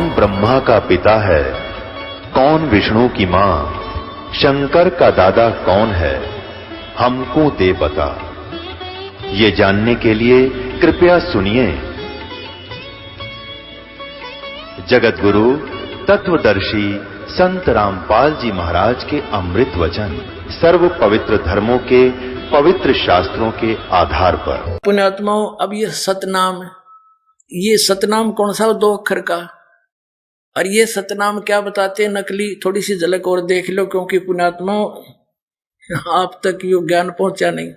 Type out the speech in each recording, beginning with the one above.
कौन ब्रह्मा का पिता है, कौन विष्णु की मां, शंकर का दादा कौन है, हमको दे बता। ये जानने के लिए कृपया सुनिए जगत गुरु तत्वदर्शी संत रामपाल जी महाराज के अमृत वचन सर्व पवित्र धर्मों के पवित्र शास्त्रों के आधार पर। पुण्यात्माओं, अब ये सतनाम, ये सतनाम कौन सा? 2 अक्षर का। और ये सतनाम क्या बताते हैं नकली? थोड़ी सी झलक और देख लो, क्योंकि पुण्यात्माओं आप तक यो ज्ञान पहुंचा नहीं।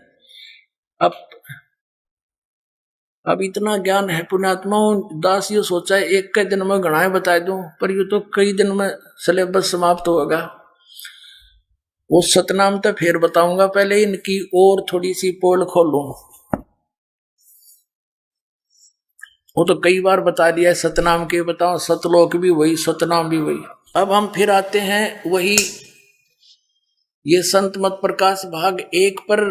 अब इतना ज्ञान है पुण्यात्माओं, दास ये सोचा है एक के दिन में गणाएं बता दूं, पर ये तो कई दिन में सिलेबस समाप्त होगा। वो सतनाम तो फिर बताऊंगा, पहले इनकी और थोड़ी सी पोल खोलूं। वो तो कई बार बता दिया है, सतनाम के बताओ, सतलोक भी वही, सतनाम भी वही। अब हम फिर आते हैं वही, ये संत मत प्रकाश भाग 1 पर,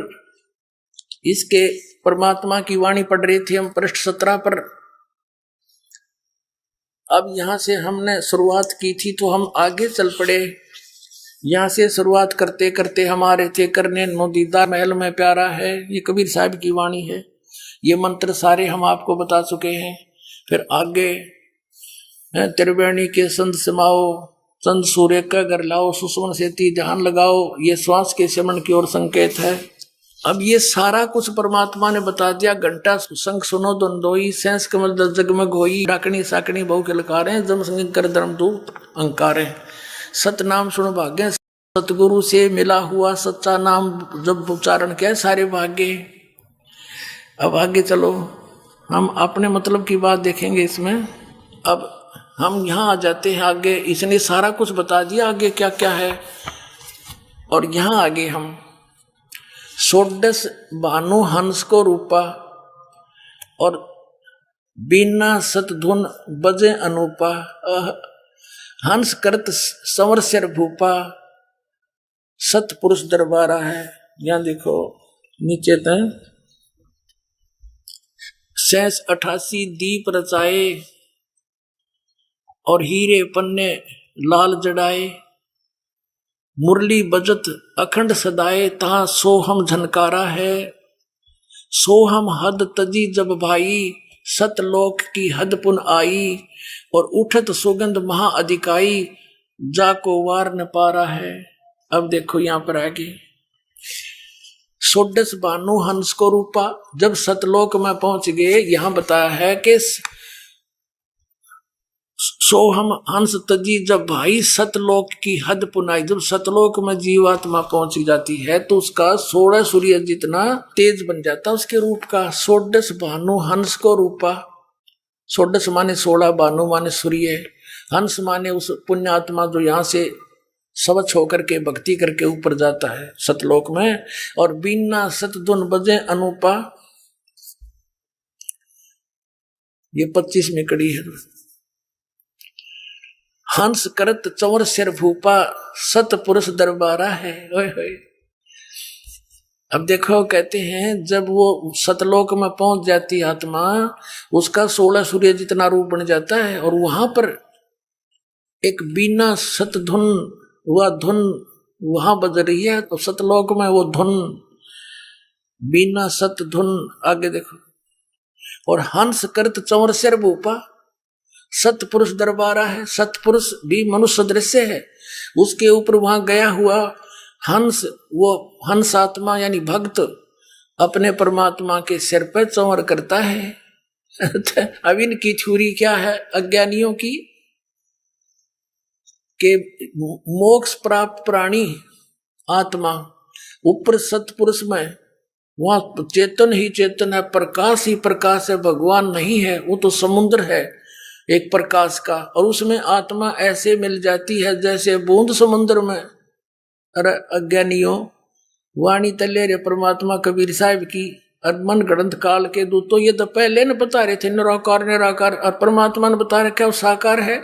इसके परमात्मा की वाणी पढ़ रही थी हम पृष्ठ 17 पर। अब यहां से हमने शुरुआत की थी तो हम आगे चल पड़े। यहां से शुरुआत करते करते हमारे थे करने नो दीदार महल में प्यारा है, ये कबीर साहब की वाणी है। ये मंत्र सारे हम आपको बता चुके हैं। फिर आगे त्रिवेणी के संत समाओ, संत सूर्य का घर लाओ, सुषमन सेती ध्यान लगाओ, ये श्वास के सिमरण की ओर संकेत है। अब ये सारा कुछ परमात्मा ने बता दिया। घंटा संग सुनो द्वंदोई, सेंस कमल दस जगमग होई, डाकनी साकनी बहु के लकारे, जम संग कर धर्मदूत अंकारे। सतनाम सुन भाग्य, सतगुरु से मिला हुआ सच्चा नाम जब उच्चारण किया सारे भाग्य। अब आगे चलो, हम अपने मतलब की बात देखेंगे इसमें। अब हम यहाँ आ जाते हैं आगे, इसने सारा कुछ बता दिया आगे क्या क्या है। और यहाँ आगे हम षोडश भानु हंस को रूपा, और बीना सतधुन बजे अनुपा, हंस करत संवर सिर भूपा, सतपुरुष दरबारा है। यहाँ देखो नीचे तक 88 दीप रचाए, और हीरे पन्ने लाल जड़ाए, मुरली बजत अखंड सदाए, तहाँ सोहम झनकारा है। सोहम हद तजी जब भाई, सतलोक की हद पुन आई, और उठत सुगंध महा अधिकाई, जाको वार न पारा है। अब देखो यहां पर आगे, षोडश भानु हंस को रूपा, जब सतलोक में पहुंच गए, यहां बताया है कि सोहम हंस तजी जब भाई, सतलोक की हद पुनाई। जब सतलोक में जीवात्मा पहुंच जाती है तो उसका 16 सूर्य जितना तेज बन जाता है उसके रूप का। षोडश भानु हंस को रूपा, षोडश माने 16, भानु माने सूर्य, हंस माने उस पुण्यात्मा जो यहाँ से स्वच्छ होकर के भक्ति करके ऊपर जाता है सतलोक में। और बीना सतधुन बजे अनुपा, ये 25 में कड़ी है। हंस करत चंवर सिर भूपा, सतपुरुष दरबारा है। ओए होए। अब देखो कहते हैं जब वो सतलोक में पहुंच जाती आत्मा, उसका 16 सूर्य जितना रूप बन जाता है। और वहां पर एक बीना सतधुन, वह धुन वहां बज रही है। तो सतलोक में वो धुन, बीना सतधुन, आगे देखो। और हंस करत चंवर सिर भूपा, सतपुरुष दरबारा है। सतपुरुष भी मनुष्य दृश्य है, उसके ऊपर वहां गया हुआ हंस, वो हंस आत्मा यानी भक्त अपने परमात्मा के सिर पर चंवर करता है। अब इनकी छुरी क्या है अज्ञानियों की, के मोक्ष प्राप्त प्राणी आत्मा ऊपर सतपुरुष में, वहां चेतन ही चेतन है, प्रकाश ही प्रकाश है, भगवान नहीं है, वो तो समुद्र है एक प्रकाश का। और उसमें आत्मा ऐसे मिल जाती है जैसे बूंद समुद्र में। अरे अज्ञानियों, वाणी तले रे परमात्मा कबीर साहब की, मन ग्रंथ काल के दूतों, ये तो पहले न बता रहे थे निराकार निराकार, और परमात्मा ने बता रखा वो साकार है,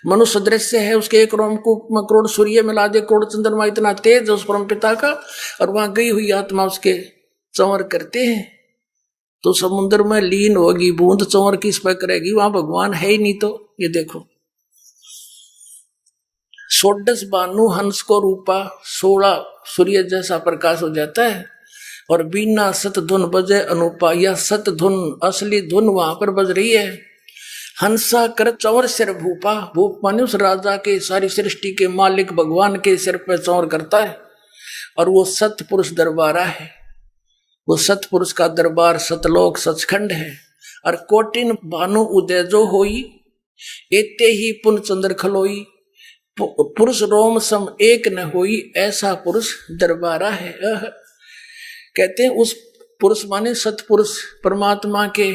मनुष्य दृश्य है, उसके एक रोमकूप में करोड़ सूर्य मिला दे, करोड़ चंद्रमा, इतना तेज उस परम पिता का। और वहां गई हुई आत्मा उसके चंवर करते हैं तो समुद्र में लीन होगी, बूंद चंवर किस पर करेगी, वहां भगवान है ही नहीं। तो ये देखो षोडश भानु हंस को रूपा, 16 सूर्य जैसा प्रकाश हो जाता है। और बिना सत धुन बजे अनुपा, यह सत धुन असली धुन वहां पर बज रही है। हंसा कर चौर सिर भूपा, भूप माने उस राजा के, सारी सृष्टि के मालिक भगवान के सिर पे चौर करता है। और वो सतपुरुष दरबारा है, वो सतपुरुष का दरबार सतलोक सचखंड है। और कोटिन भानु उदय जो होई, एते ही पुन चंद्र खलोई, पुरुष रोम सम एक न होई, ऐसा पुरुष दरबारा है। कहते हैं उस पुरुष माने सतपुरुष परमात्मा के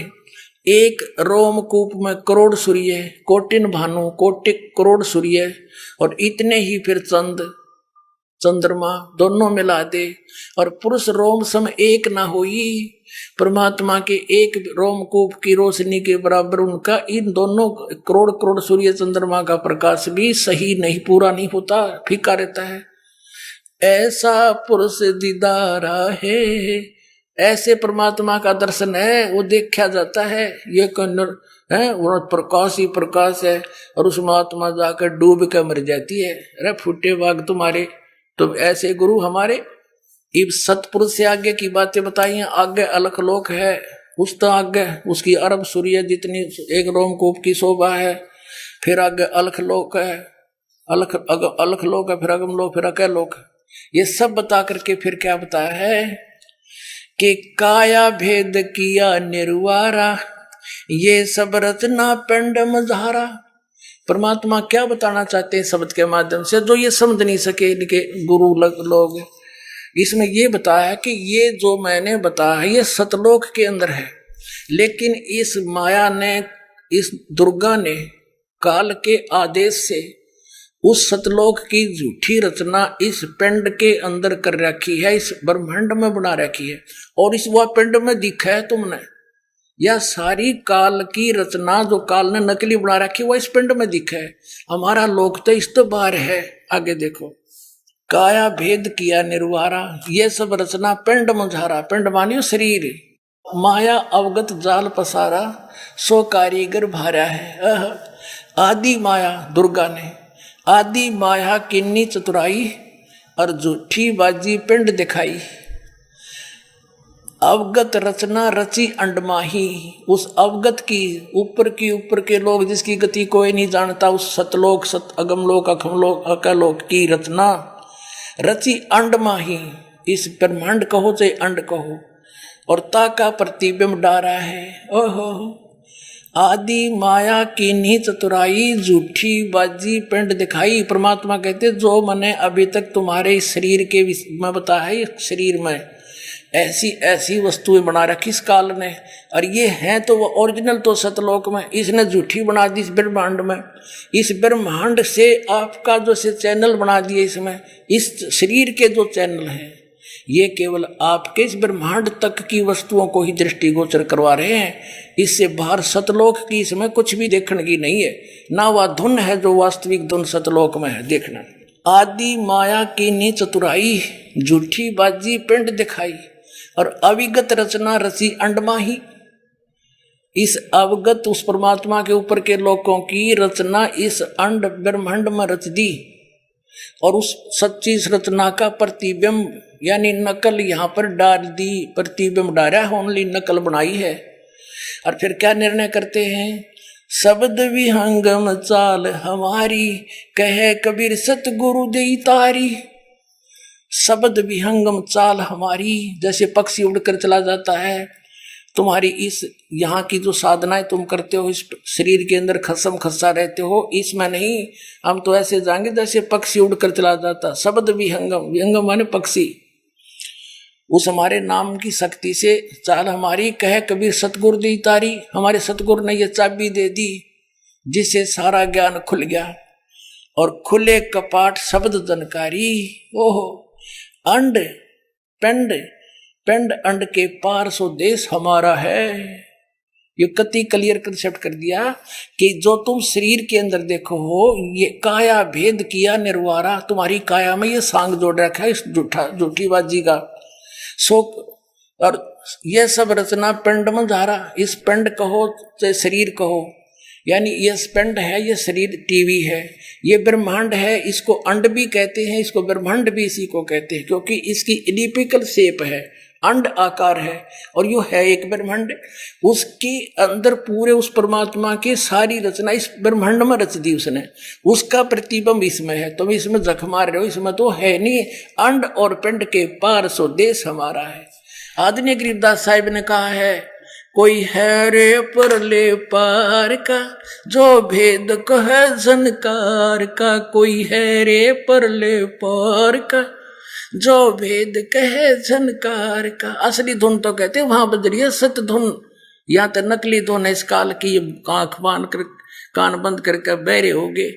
एक रोमकूप में करोड़ सूर्य, कोटिन भानु कोटि करोड़ सूर्य, और इतने ही फिर चंद्रमा दोनों मिला दे। और पुरुष रोम सम एक ना होई, परमात्मा के एक रोमकूप की रोशनी के बराबर उनका इन दोनों करोड़ करोड़ सूर्य चंद्रमा का प्रकाश भी सही नहीं, पूरा नहीं होता, फीका रहता है। ऐसा पुरुष दीदारा है, ऐसे परमात्मा का दर्शन है, वो देखा जाता है। ये है वो प्रकाश ही प्रकाश है। और उस महात्मा जाकर डूब कर मर जाती है। अरे फूटे बाग तुम्हारे, तुम ऐसे गुरु हमारे। इब सतपुरुष से आगे की बातें बताई हैं। आगे अलख लोक है, उस तो आगे उसकी अरब सूर्य जितनी एक रोमकूप की शोभा है। फिर आगे अलख लोक है, अलख लोक है, फिर अगम लोक, फिर अकय लोक। ये सब बता करके फिर क्या बताया है कि काया भेद किया निर्वारा, ये सब रचना पिंड मझारा। परमात्मा क्या बताना चाहते हैं शब्द के माध्यम से, जो ये समझ नहीं सके इनके गुरु लोग। इसमें ये बताया कि ये जो मैंने बताया है ये सतलोक के अंदर है, लेकिन इस माया ने, इस दुर्गा ने काल के आदेश से उस सतलोक की झूठी रचना इस पिंड के अंदर कर रखी है, इस ब्रह्मांड में बना रखी है। और इस वह पिंड में दिखा है तुमने, यह सारी काल की रचना जो काल ने नकली बना रखी वह इस पिंड में दिखा है। हमारा लोक तो इस तो बाहर है। आगे देखो, काया भेद किया निर्वारा, ये सब रचना पिंड मुझारा, पिंड मानियो शरीर, माया अवगत जाल पसारा, सो कारीगर भारा है। आदि माया दुर्गा ने आदि माया किन्नी चतुराई, और झूठी बाजी पिंड दिखाई। अवगत रचना रची अंडमाही, उस अवगत की ऊपर के लोग जिसकी गति कोई नहीं जानता, उस सतलोक सत अगमलोक अखमलोक अकलोक की रचना रची अंडमाही। इस ब्रह्मांड कहो चाहे अंड कहो, और ताका प्रतिबिंब डारा है। ओहो, आदि माया की नी चतुराई, झूठी बाजी पिंड दिखाई। परमात्मा कहते जो मैंने अभी तक तुम्हारे शरीर के में बताया है, शरीर में ऐसी ऐसी वस्तुएं बना रखी इस काल ने, और ये हैं तो वो ओरिजिनल तो सतलोक में, इसने झूठी बना दी इस ब्रह्मांड में। इस ब्रह्मांड से आपका जो से चैनल बना दिए, इसमें इस शरीर के जो चैनल हैं ये केवल आपके इस ब्रह्मांड तक की वस्तुओं को ही दृष्टिगोचर करवा रहे हैं। इससे बाहर सतलोक की इसमें कुछ भी देखने की नहीं है, ना वह धुन है जो वास्तविक धुन सतलोक में है देखना। आदि माया की नी चतुराई, झूठी बाजी पिंड दिखाई, और अविगत रचना रची अंडमाही। इस अवगत उस परमात्मा के ऊपर के लोगों की रचना इस अंड ब्रह्मांड में रच दी, और उस सच्ची रचना का प्रतिबिंब यानी नकल यहाँ पर डाल दी, प्रतिबिंब डाला, ओनली नकल बनाई है। और फिर क्या निर्णय करते हैं, शब्द विहंगम चाल हमारी, कहे कबीर सतगुरु देई तारी। शब्द विहंगम चाल हमारी, जैसे पक्षी उड़कर चला जाता है, तुम्हारी इस यहाँ की जो साधनाएं तुम करते हो, इस शरीर के अंदर खसम खसा रहते हो, इसमें नहीं, हम तो ऐसे जाएंगे जैसे पक्षी उड़कर चला जाता। शब्द विहंगम, विहंगम माने पक्षी, उस हमारे नाम की शक्ति से चाल हमारी, कहे कबीर सतगुरु दी तारी। हमारे सतगुरु ने ये चाबी दे दी जिससे सारा ज्ञान खुल गया, और खुले कपाट शब्द जनकारी। ओहो, अंड पिंड, पिंड अंड के पार सो देश हमारा है। ये कति क्लियर कंसेप्ट कर दिया कि जो तुम शरीर के अंदर देखो हो, ये काया भेद किया निर्वारा, तुम्हारी काया में ये सांग जोड़ रखा है इस झूठी बाजी का। सो और ये सब रचना पिंड में जा रहा, इस पिंड कहो चाहे शरीर कहो, यानी ये पिंड है, ये शरीर टीवी है, ये ब्रह्मांड है, इसको अंड भी कहते हैं, इसको ब्रह्मांड भी इसी को कहते हैं, क्योंकि इसकी इलिप्टिकल शेप है, अंड आकार है, और यो है एक ब्रह्मांड। उसके अंदर पूरे उस परमात्मा की सारी रचना इस ब्रह्मांड में रच दी उसने, उसका प्रतिबिंब इसमें है। तुम इसमें जख मार रहे हो, इसमें तो है नहीं। अंड और पिंड के पार सो देश हमारा है। आदरणीय गरीबदास साहिब ने कहा है, कोई है रे परले पार का, जो भेद को है झनकार का। कोई है रे परले पार का, जो भेद कहे झनकार का। असली धुन तो कहते वहां बज रही है सत धुन, या तो नकली धुन है इस काल की, आंख बांध कर कान बंद करके बहरे हो गए।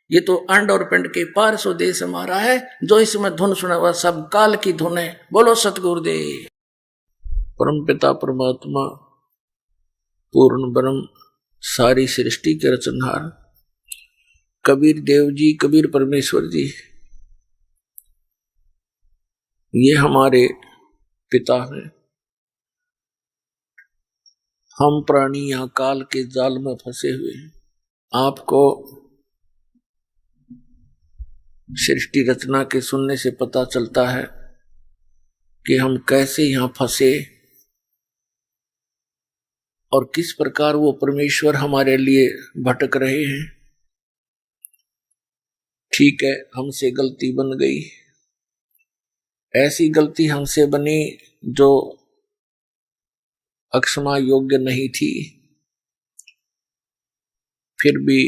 ये तो अंड और पिंड के पार सो देश हमारा है। जो इसमें धुन सुना हुआ सब काल की धुन है। बोलो सतगुरुदेव। परम पिता परमात्मा पूर्ण ब्रह्म सारी सृष्टि के रचनहार कबीर देव जी, कबीर परमेश्वर जी, ये हमारे पिता हैं। हम प्राणी यहाँ काल के जाल में फंसे हुए हैं। आपको सृष्टि रचना के सुनने से पता चलता है कि हम कैसे यहाँ फंसे और किस प्रकार वो परमेश्वर हमारे लिए भटक रहे हैं। ठीक है, हमसे गलती बन गई, ऐसी गलती हमसे बनी जो अक्षमा योग्य नहीं थी, फिर भी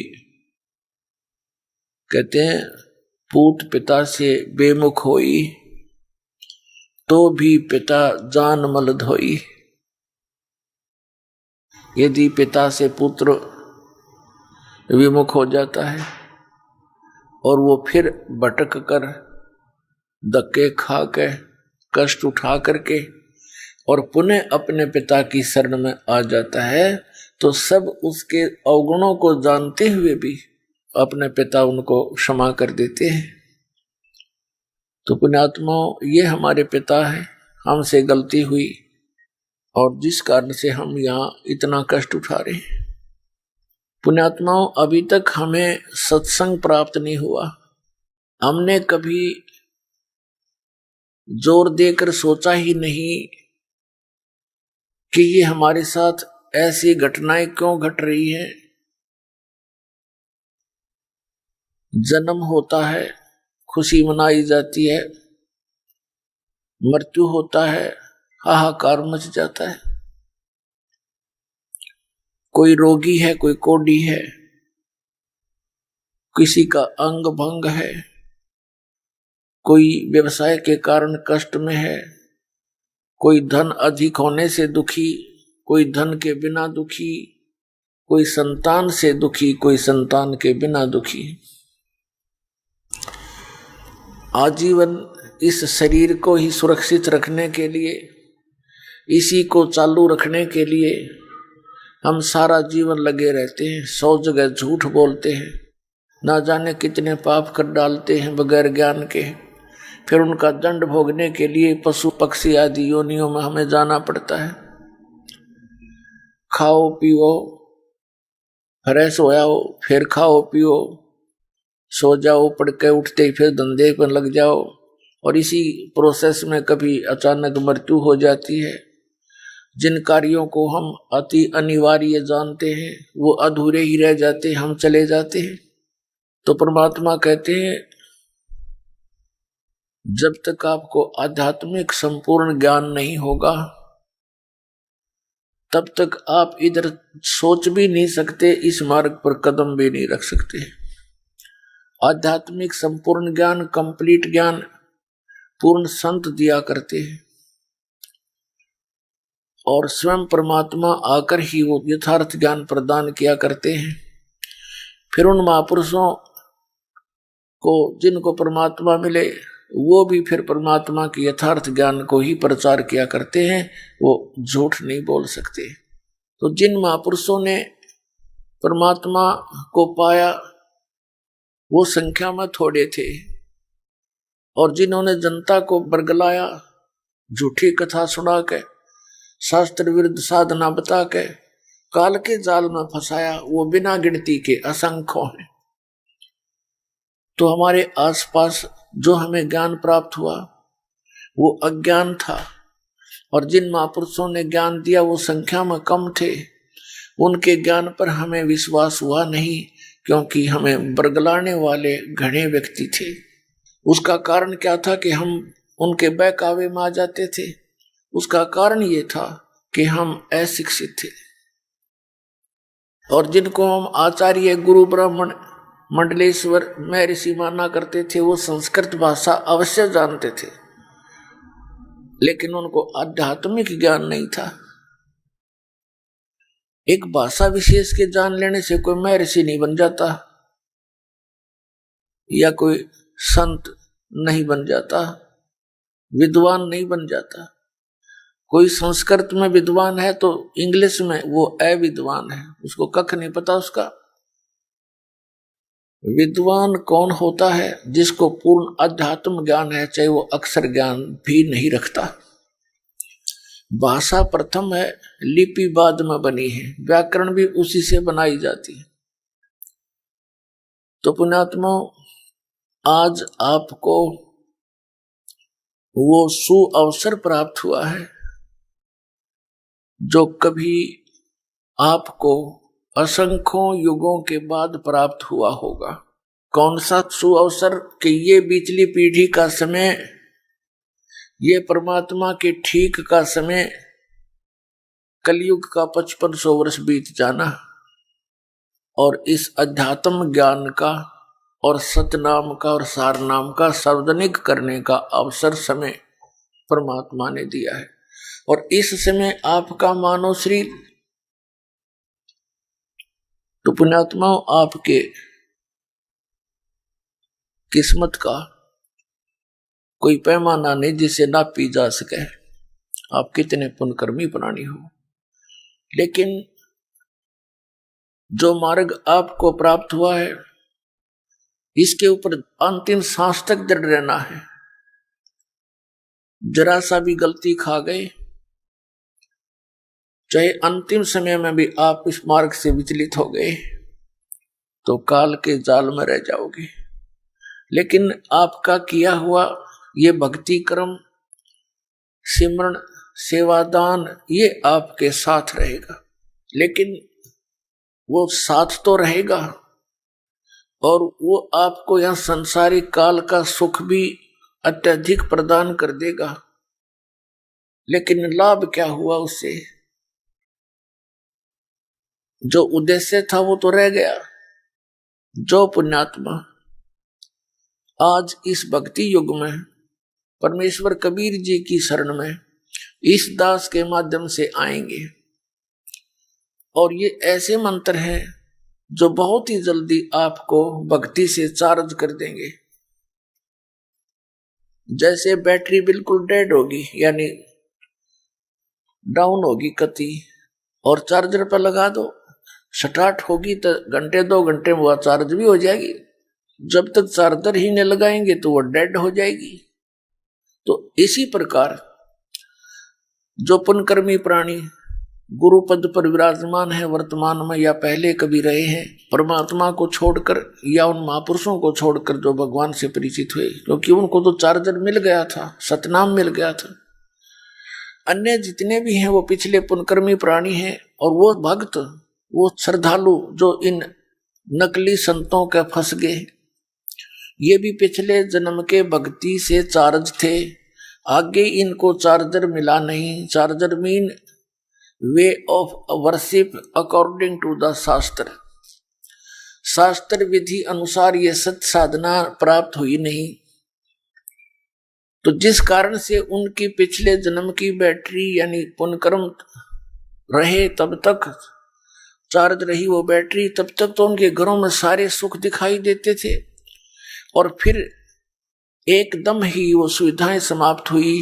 कहते हैं पूत पिता से बेमुख होई, तो भी पिता जान मल धोई। यदि पिता से पुत्र विमुख हो जाता है और वो फिर भटक कर धक्के खा के कष्ट उठा करके और पुनः अपने पिता की शरण में आ जाता है, तो सब उसके अवगुणों को जानते हुए भी अपने पिता उनको क्षमा कर देते हैं। तो पुण्यात्माओं, ये हमारे पिता है, हमसे गलती हुई और जिस कारण से हम यहाँ इतना कष्ट उठा रहे हैं। पुण्यात्माओं, अभी तक हमें सत्संग प्राप्त नहीं हुआ। हमने कभी जोर देकर सोचा ही नहीं कि ये हमारे साथ ऐसी घटनाएं क्यों घट रही हैं। जन्म होता है, खुशी मनाई जाती है, मृत्यु होता है, हाहाकार मच जाता है। कोई रोगी है, कोई कोढ़ी है, किसी का अंग भंग है, कोई व्यवसाय के कारण कष्ट में है, कोई धन अधिक होने से दुखी, कोई धन के बिना दुखी, कोई संतान से दुखी, कोई संतान के बिना दुखी। आजीवन इस शरीर को ही सुरक्षित रखने के लिए, इसी को चालू रखने के लिए हम सारा जीवन लगे रहते हैं। 100 जगह झूठ बोलते हैं, ना जाने कितने पाप कर डालते हैं बगैर ज्ञान के। फिर उनका दंड भोगने के लिए पशु पक्षी आदि योनियों में हमें जाना पड़ता है। खाओ पियो, फ्रेश हो जाओ, फिर खाओ पियो, सो जाओ, पढ़ के उठते फिर धंधे पर लग जाओ, और इसी प्रोसेस में कभी अचानक मृत्यु हो जाती है। जिन कार्यों को हम अति अनिवार्य जानते हैं वो अधूरे ही रह जाते, हम चले जाते हैं। तो परमात्मा कहते हैं, जब तक आपको आध्यात्मिक संपूर्ण ज्ञान नहीं होगा तब तक आप इधर सोच भी नहीं सकते, इस मार्ग पर कदम भी नहीं रख सकते। आध्यात्मिक संपूर्ण ज्ञान, कंप्लीट ज्ञान पूर्ण संत दिया करते हैं और स्वयं परमात्मा आकर ही वो यथार्थ ज्ञान प्रदान किया करते हैं। फिर उन महापुरुषों को जिनको परमात्मा मिले वो भी फिर परमात्मा के यथार्थ ज्ञान को ही प्रचार किया करते हैं, वो झूठ नहीं बोल सकते। तो जिन महापुरुषों ने परमात्मा को पाया वो संख्या में थोड़े थे, और जिन्होंने जनता को बरगलाया, झूठी कथा सुना के, शास्त्र विरुद्ध साधना बता के, काल के जाल में फंसाया वो बिना गिनती के असंख्यों हैं। तो हमारे आसपास जो हमें ज्ञान प्राप्त हुआ वो अज्ञान था, और जिन महापुरुषों ने ज्ञान दिया वो संख्या में कम थे। उनके ज्ञान पर हमें विश्वास हुआ नहीं, क्योंकि हमें बरगलाने वाले घने व्यक्ति थे। उसका कारण क्या था कि हम उनके बहकावे में आ जाते थे। उसका कारण ये था कि हम अशिक्षित थे, और जिनको हम आचार्य, गुरु, ब्राह्मण, मंडलेश्वर, महर्षि माना करते थे वो संस्कृत भाषा अवश्य जानते थे, लेकिन उनको आध्यात्मिक ज्ञान नहीं था। एक भाषा विशेष के जान लेने से कोई महर्षि नहीं बन जाता या कोई संत नहीं बन जाता, विद्वान नहीं बन जाता। कोई संस्कृत में विद्वान है तो इंग्लिश में वो अविद्वान है, उसको कख नहीं पता उसका। विद्वान कौन होता है? जिसको पूर्ण अध्यात्म ज्ञान है, चाहे वो अक्षर ज्ञान भी नहीं रखता। भाषा प्रथम है, लिपि बाद में बनी है, व्याकरण भी उसी से बनाई जाती है। तो पुण्यात्मा, आज आपको वो सुअवसर प्राप्त हुआ है जो कभी आपको असंख्यों युगों के बाद प्राप्त हुआ होगा। कौन सा सुअवसर? कि ये बिचली पीढ़ी का समय, ये परमात्मा के ठीक का समय, कलयुग का 5500 वर्ष बीत जाना, और इस अध्यात्म ज्ञान का और सतनाम का और सारनाम का सार्वजनिक करने का अवसर समय परमात्मा ने दिया है। और इस समय आपका मानव शरीर, तो पुण्यात्माओं, आपके किस्मत का कोई पैमाना नहीं जिसे नापी जा सके, आप कितने पुण्यकर्मी प्राणी हो। लेकिन जो मार्ग आपको प्राप्त हुआ है, इसके ऊपर अंतिम सांस तक दृढ़ रहना है। जरा सा भी गलती खा गए, चाहे अंतिम समय में भी आप इस मार्ग से विचलित हो गए, तो काल के जाल में रह जाओगे। लेकिन आपका किया हुआ ये भक्ति कर्म, सिमरण, सेवादान, ये आपके साथ रहेगा। लेकिन वो साथ तो रहेगा, और वो आपको यह संसारिक काल का सुख भी अत्यधिक प्रदान कर देगा। लेकिन लाभ क्या हुआ उससे? जो उद्देश्य था वो तो रह गया। जो पुण्यात्मा आज इस भक्ति युग में परमेश्वर कबीर जी की शरण में इस दास के माध्यम से आएंगे, और ये ऐसे मंत्र हैं जो बहुत ही जल्दी आपको भक्ति से चार्ज कर देंगे। जैसे बैटरी बिल्कुल डेड होगी, यानी डाउन होगी कति, और चार्जर पर लगा दो, स्टार्ट होगी तो घंटे 2 घंटे में वह चार्ज भी हो जाएगी। जब तक चार्जर ही नहीं लगाएंगे तो वो डेड हो जाएगी। तो इसी प्रकार जो पुण्यकर्मी प्राणी गुरु पद पर विराजमान है वर्तमान में या पहले कभी रहे हैं, परमात्मा को छोड़कर या उन महापुरुषों को छोड़कर जो भगवान से परिचित हुए, क्योंकि उनको तो चार्जर मिल गया था, सतनाम मिल गया था। अन्य जितने भी हैं वो पिछले पुण्यकर्मी प्राणी हैं, और वो भक्त, वो श्रद्धालु जो इन नकली संतों के फंस गए, ये भी पिछले जन्म के भक्ति से चार्ज थे। आगे इनको चार्जर मिला नहीं। Charger mean way of worship according to the shastra. शास्त्र विधि अनुसार ये सत साधना प्राप्त हुई नहीं, तो जिस कारण से उनकी पिछले जन्म की बैटरी यानी पुण्यकर्म रहे, तब तक चार्ज रही वो बैटरी, तब तक तो उनके घरों में सारे सुख दिखाई देते थे। और फिर एकदम ही वो सुविधाएं समाप्त हुई।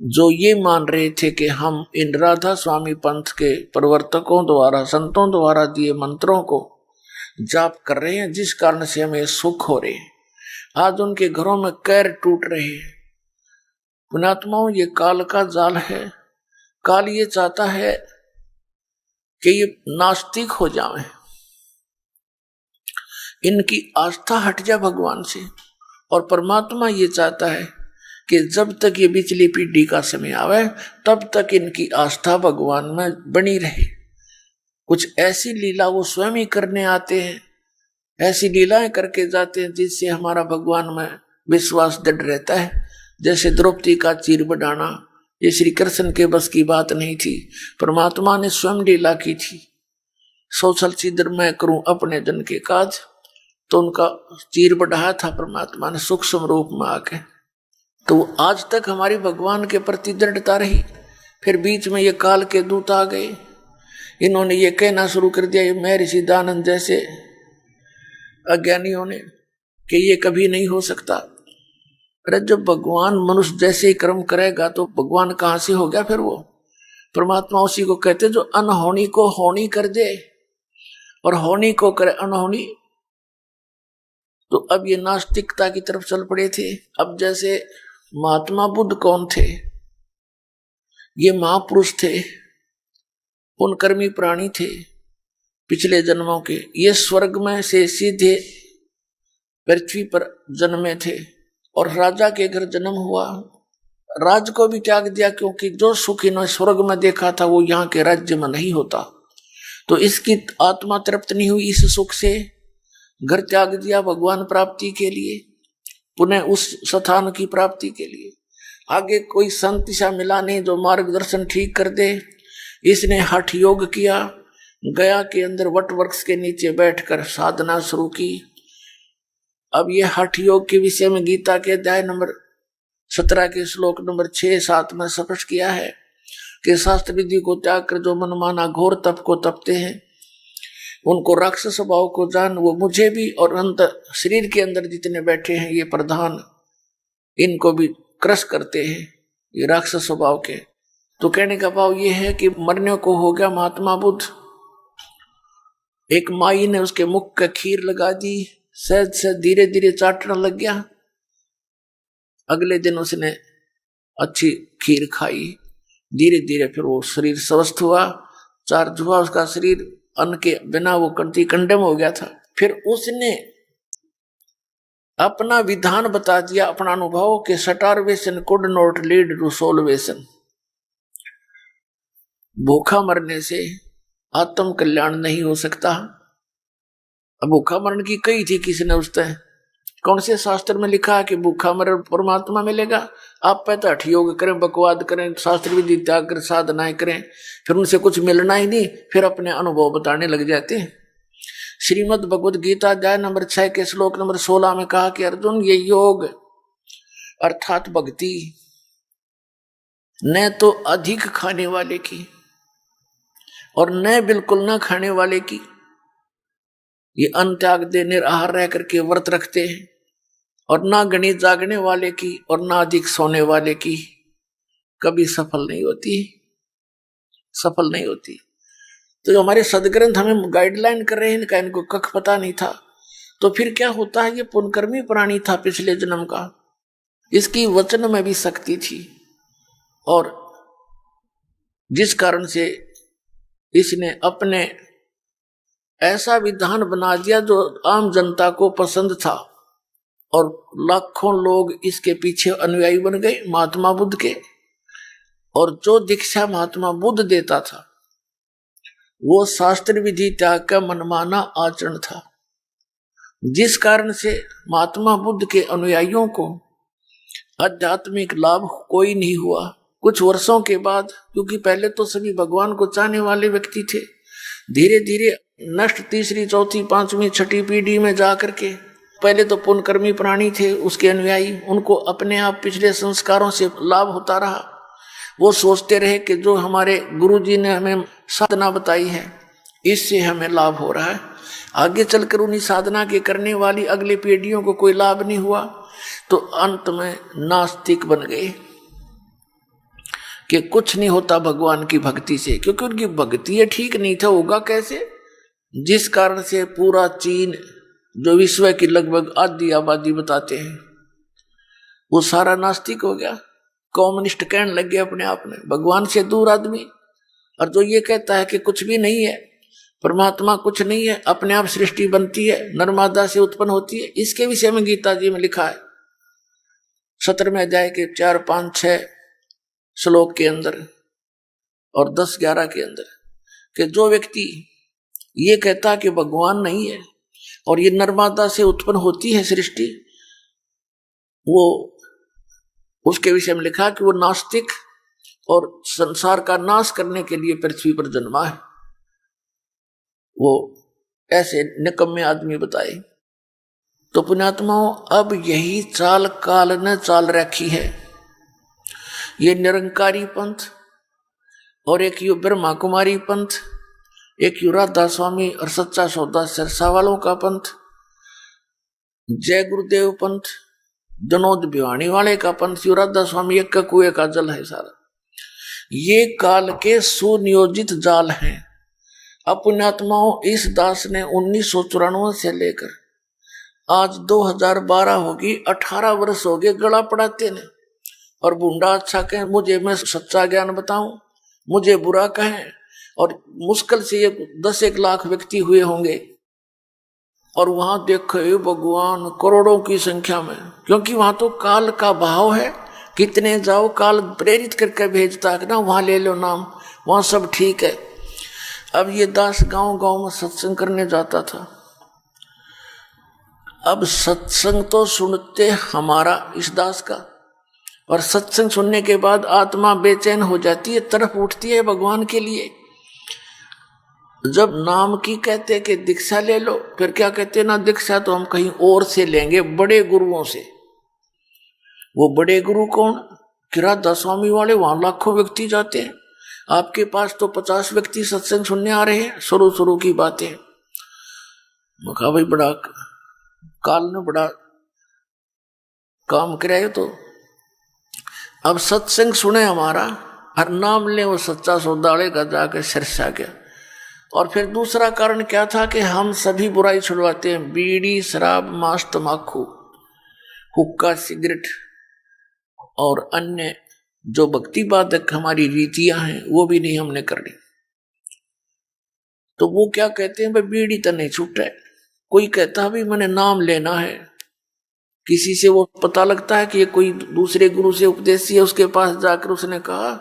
जो ये मान रहे थे कि हम इन राधा स्वामी पंथ के प्रवर्तकों द्वारा, संतों द्वारा दिए मंत्रों को जाप कर रहे हैं, जिस कारण से हमें सुख हो रहे हैं, आज उनके घरों में कैर टूट रहे हैं। पुण्यात्माओं, ये काल का जाल है। काल ये चाहता है कि ये नास्तिक हो जाए, इनकी आस्था हट जाए भगवान से। और परमात्मा ये चाहता है कि जब तक ये पिछली पीढ़ी का समय आवे तब तक इनकी आस्था भगवान में बनी रहे। कुछ ऐसी लीला वो स्वयं ही करने आते हैं, ऐसी लीलाएं करके जाते हैं जिससे हमारा भगवान में विश्वास दृढ़ रहता है। जैसे द्रौपदी का चीर बढ़ाना, ये श्री कृष्ण के बस की बात नहीं थी, परमात्मा ने स्वयं लीला की थी। सोचल छिद्र मैं करूं अपने जन के काज, तो उनका चीर बढ़ाया था परमात्मा ने सूक्ष्म रूप में आके। तो आज तक हमारी भगवान के प्रति दृढ़ता रही। फिर बीच में ये काल के दूत आ गए, इन्होंने ये कहना शुरू कर दिया, ये महर्षि सिद्धानंद जैसे अज्ञानियों ने, कि ये कभी नहीं हो सकता। अरे जब भगवान मनुष्य जैसे ही कर्म करेगा तो भगवान कहां से हो गया? फिर वो परमात्मा उसी को कहते जो अनहोनी को होनी कर दे और होनी को करे अनहोनी। तो अब ये नास्तिकता की तरफ चल पड़े थे। अब जैसे महात्मा बुद्ध कौन थे? ये महापुरुष थे, पुण्यकर्मी प्राणी थे पिछले जन्मों के। ये स्वर्ग में से सीधे पृथ्वी पर जन्मे थे और राजा के घर जन्म हुआ। राज को भी त्याग दिया, क्योंकि जो सुख इन्होंने स्वर्ग में देखा था वो यहाँ के राज्य में नहीं होता। तो इसकी आत्मा तृप्त नहीं हुई इस सुख से, घर त्याग दिया भगवान प्राप्ति के लिए, पुनः उस स्थान की प्राप्ति के लिए। आगे कोई संत सा मिला नहीं जो मार्गदर्शन ठीक कर दे। इसने हठ योग किया, गया के अंदर वट वृक्ष के नीचे बैठकर साधना शुरू की। अब ये हठ योग के विषय में गीता के अध्याय नंबर 17 के श्लोक नंबर 6-7 में स्पष्ट किया है कि शास्त्र विधि को त्याग कर जो मनमाना घोर तप को तपते हैं, उनको राक्षस स्वभाव को जान, वो मुझे भी और अंत शरीर के अंदर जितने बैठे हैं ये प्रधान, इनको भी क्रश करते हैं ये राक्षस स्वभाव के। तो कहने का भाव ये है कि मरने को हो गया महात्मा बुद्ध। एक माई ने उसके मुख का खीर लगा दी, सहज से धीरे धीरे चाटने लग गया। अगले दिन उसने अच्छी खीर खाई, धीरे धीरे फिर वो शरीर स्वस्थ हुआ, चार्ज हुआ उसका शरीर, अन्न के बिना वो कंडम हो गया था। फिर उसने अपना विधान बता दिया, अपना अनुभव के starvation could not lead to salvation. भूखा मरने से आत्म कल्याण नहीं हो सकता। अब भूखा मरण की कही थी किसने? उसने कौन से शास्त्र में लिखा है कि भूखा मरण परमात्मा मिलेगा? आप पहले हठ योग करें, बकवाद करें, शास्त्र विधि त्याग कर साधनाएं करें, फिर उनसे कुछ मिलना ही नहीं, फिर अपने अनुभव बताने लग जाते हैं। श्रीमद् भगवद गीता अध्याय नंबर 6 के श्लोक नंबर 16 में कहा कि अर्जुन, ये योग अर्थात भक्ति न तो अधिक खाने वाले की और न बिल्कुल न खाने वाले की, ये अन्न त्याग दे निराहार रह करके व्रत रखते हैं, और ना गणित जागने वाले की और ना अधिक सोने वाले की कभी सफल नहीं होती, सफल नहीं होती। तो जो हमारे सदग्रंथ हमें गाइडलाइन कर रहे हैं, इनका इनको कख पता नहीं था। तो फिर क्या होता है? ये पुण्यकर्मी प्राणी था पिछले जन्म का, इसकी वचन में भी शक्ति थी, और जिस कारण से इसने अपने ऐसा विधान बना दिया जो आम जनता को पसंद था, और लाखों लोग इसके पीछे अनुयायी बन गए महात्मा बुद्ध के। और जो दीक्षा महात्मा बुद्ध देता था वो शास्त्र विधि त्याग का मनमाना आचरण था, जिस कारण से महात्मा बुद्ध के अनुयायियों को आध्यात्मिक लाभ कोई नहीं हुआ। कुछ वर्षों के बाद, क्योंकि पहले तो सभी भगवान को चाहने वाले व्यक्ति थे, धीरे धीरे नष्ट तीसरी चौथी पांचवी छठी पीढ़ी में जाकर के, पहले तो पुण्यकर्मी प्राणी थे उसके अनुयायी, उनको अपने आप पिछले संस्कारों से लाभ होता रहा। वो सोचते रहे कि जो हमारे गुरुजी ने हमें साधना बताई है इससे हमें लाभ हो रहा है। आगे चलकर उन्हीं साधना के करने वाली अगली पीढ़ियों को कोई लाभ नहीं हुआ, तो अंत में नास्तिक बन गए कि कुछ नहीं होता भगवान की भक्ति से, क्योंकि उनकी भक्ति ठीक नहीं था, होगा कैसे? जिस कारण से पूरा चीन जो विश्व की लगभग आधी आबादी बताते हैं वो सारा नास्तिक हो गया, कम्युनिस्ट कहने लग गया अपने आप में, भगवान से दूर आदमी। और जो ये कहता है कि कुछ भी नहीं है, परमात्मा कुछ नहीं है, अपने आप सृष्टि बनती है, नर्मदा से उत्पन्न होती है, इसके विषय में गीता जी में लिखा है 17वें अध्याय के 4, 5, 6 श्लोक के अंदर और 10, 11 के अंदर कि जो व्यक्ति ये कहता कि भगवान नहीं है और ये नर्मदा से उत्पन्न होती है सृष्टि, वो उसके विषय में लिखा कि वो नास्तिक और संसार का नाश करने के लिए पृथ्वी पर जन्मा है। वो ऐसे निकम्मे आदमी बताए। तो पुण्यात्माओं, अब यही चाल काल ने चाल रखी है। ये निरंकारी पंथ और एक यू ब्रह्मा कुमारी पंथ, एक यू राधा स्वामी और सच्चा सौदा सिरसा वालों का पंथ, जय गुरुदेव पंथ, जनोद भिवानी वाले का पंथ, यू राधा स्वामी एक का कुएं का जल है सारा। ये काल के सुनियोजित जाल हैं। अब पुण्यात्माओं, इस दास ने 1994 से लेकर आज 2012 होगी, 18 वर्ष हो गए गला पड़ाते ने। और बूंदा अच्छा कहें, मुझे मैं सच्चा ज्ञान बताऊं, मुझे बुरा कहें, और मुश्किल से ये 10-1 लाख व्यक्ति हुए होंगे। और वहां देखो भगवान करोड़ों की संख्या में, क्योंकि वहां तो काल का भाव है, कितने जाओ काल प्रेरित करके भेजता है ना, वहां ले लो नाम, वहां सब ठीक है। अब ये दास गांव गांव में सत्संग करने जाता था। अब सत्संग तो सुनते हमारा इस दास का, और सत्संग सुनने के बाद आत्मा बेचैन हो जाती है, तरफ उठती है भगवान के लिए। जब नाम की कहते कि दीक्षा ले लो, फिर क्या कहते ना, दीक्षा तो हम कहीं और से लेंगे, बड़े गुरुओं से। वो बड़े गुरु कौन? राधा स्वामी वाले, वहां लाखों व्यक्ति जाते हैं, आपके पास तो 50 व्यक्ति सत्संग सुनने आ रहे हैं। शुरू की बातें, मैं कहा भाई बड़ा काल ने बड़ा काम कराए। तो अब सत्संग सुने हमारा, हर नाम ले वो सच्चा सौदाले का जाकर सिरसा गया। और फिर दूसरा कारण क्या था कि हम सभी बुराई छुड़वाते हैं, बीड़ी, शराब, मांस, तमाकू, हुक्का, सिगरेट और अन्य जो भक्ति बाधक हमारी रीतियां हैं वो भी नहीं हमने करनी। तो वो क्या कहते हैं, भाई बीड़ी तो नहीं छूटा है। कोई कहता भी मैंने नाम लेना है, किसी से वो पता लगता है कि ये कोई दूसरे गुरु से उपदेशी है, उसके पास जाकर उसने कहा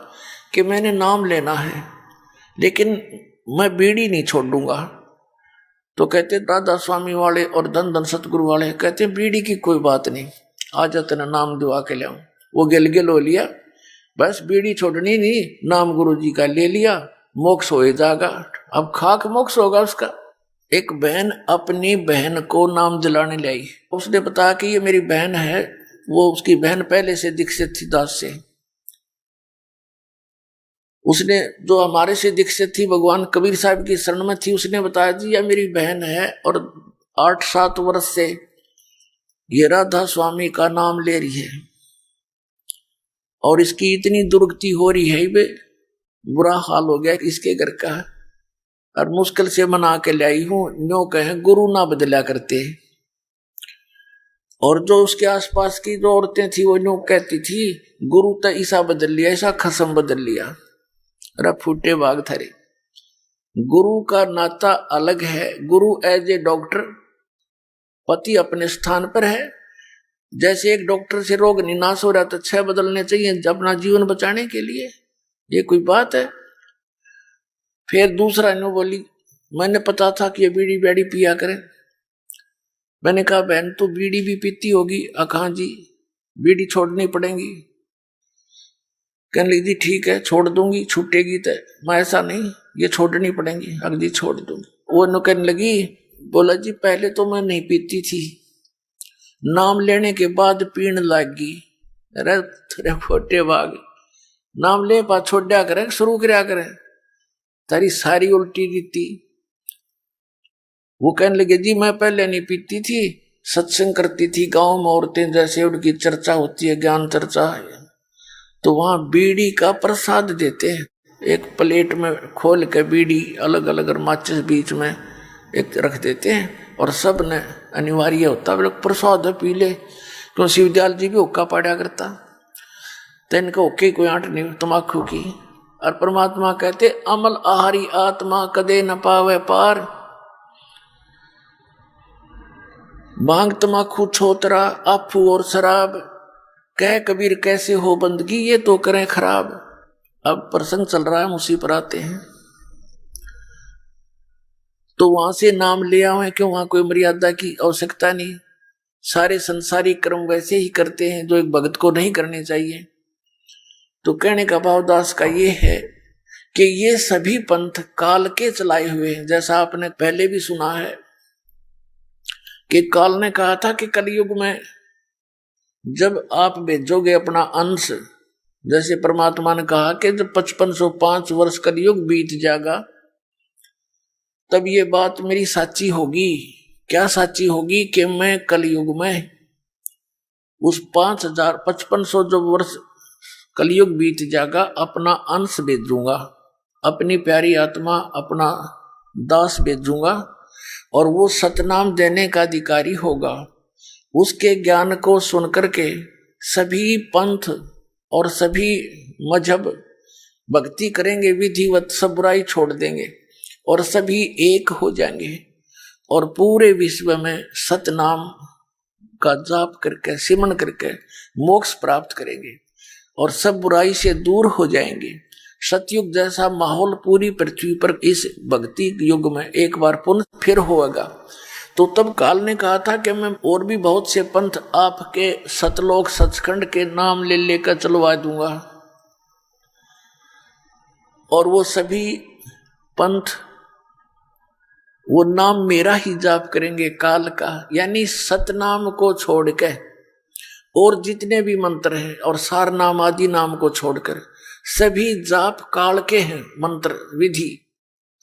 कि मैंने नाम लेना है लेकिन मैं बीड़ी नहीं छोड़ दूंगा। तो कहते राधा स्वामी वाले और धन सतगुरु वाले कहते बीड़ी की कोई बात नहीं, आ जाते ना नाम दुआ के ले। वो गिल हो लिया, बस बीड़ी छोड़नी नहीं, नाम गुरु जी का ले लिया, मोक्ष हो जाएगा। अब खाक मोक्ष होगा उसका। एक बहन अपनी बहन को नाम दिलाने लाई, उसने बताया कि ये मेरी बहन है। वो उसकी बहन पहले से दीक्षित थी दास से। उसने जो हमारे से दीक्षित थी, भगवान कबीर साहब की शरण में थी, उसने बताया जी यह मेरी बहन है और 8-7 वर्ष से ये राधा स्वामी का नाम ले रही है और इसकी इतनी दुर्गति हो रही है, बे बुरा हाल हो गया इसके घर का, और मुश्किल से मना के लाई हूं। न्यों कहें गुरु ना बदला करते। और जो उसके आसपास की जो औरतें थी वो न्यों कहती थी गुरु तो ऐसा बदल लिया, ऐसा खसम बदल लिया। अरे फूटे बाग थरे, गुरु का नाता अलग है। गुरु एज ए डॉक्टर, पति अपने स्थान पर है। जैसे एक डॉक्टर से रोग निनाश हो रहा तो 6 बदलने चाहिए अपना जीवन बचाने के लिए, ये कोई बात है। फिर दूसरा नो बोली मैंने पता था कि ये बीड़ी बैड़ी पिया करे। मैंने कहा बहन तू बीड़ी भी पीती होगी? अखा जी बीड़ी छोड़नी पड़ेगी। कहने लगी जी ठीक है छोड़ दूंगी, छूटेगी तो। मैं ऐसा नहीं, ये छोड़नी पड़ेगी। अगर जी छोड़ दूंगी। वो नो कहने लगी, बोला जी पहले तो मैं नहीं पीती थी, नाम लेने के बाद पीने लगी। अरे तेरे फोटे बाग, नाम ले पा छोड़ दिया करें, शुरू कराया करें, तारी सारी उल्टी रीति। वो कहने लगे जी मैं पहले नहीं पीती थी, सत्संग करती थी गांव में, औरतें जैसे उनकी चर्चा होती है, ज्ञान चर्चा है, तो वहां बीड़ी का प्रसाद देते हैं। एक प्लेट में खोल के बीड़ी अलग अलग और माचिस बीच में एक रख देते हैं और सब ने अनिवार्य होता है प्रसाद है पी ले। तो शिवदयाल जी भी हुक्का पाड़ा करता, तो इनका हुक्के कोई आंट नहीं तमाकू की। और परमात्मा कहते अमल आहारी आत्मा कदे न पावे पार। भांग तमाकू छोतरा आफू और शराब, कह कबीर कैसे हो बंदगी ये तो करें खराब। अब प्रसंग चल रहा है, हम उसी पर आते हैं। तो वहां से नाम ले आए क्यों, वहां कोई मर्यादा की आवश्यकता नहीं। सारे संसारी कर्म वैसे ही करते हैं जो एक भक्त को नहीं करने चाहिए। तो कहने का भाव दास का ये है कि ये सभी पंथ काल के चलाए हुए हैं। जैसा आपने पहले भी सुना है कि काल ने कहा था कि कलयुग में जब आप भेजोगे अपना अंश, जैसे परमात्मा ने कहा कि जब 5505 वर्ष कलयुग बीत जाएगा तब ये बात मेरी साची होगी। क्या साची होगी कि मैं कलयुग में उस 5500 जो वर्ष कलयुग बीत जाएगा अपना अंश भेजूंगा, अपनी प्यारी आत्मा अपना दास भेजूंगा और वो सतनाम देने का अधिकारी होगा। उसके ज्ञान को सुनकर के सभी पंथ और सभी मजहब भक्ति करेंगे विधिवत, सब बुराई छोड़ देंगे और सभी एक हो जाएंगे और पूरे विश्व में सतनाम का जाप करके सिमरन करके मोक्ष प्राप्त करेंगे और सब बुराई से दूर हो जाएंगे। सतयुग जैसा माहौल पूरी पृथ्वी पर इस भक्ति युग में एक बार पुनः फिर होगा। तो तब काल ने कहा था कि मैं और भी बहुत से पंथ आपके सतलोक सचखंड के नाम ले लेकर चलवा दूंगा और वो सभी पंथ वो नाम मेरा ही जाप करेंगे काल का, यानी सतनाम को छोड़ के और जितने भी मंत्र हैं और सार नाम आदि नाम को छोड़कर सभी जाप काल के हैं मंत्र विधि,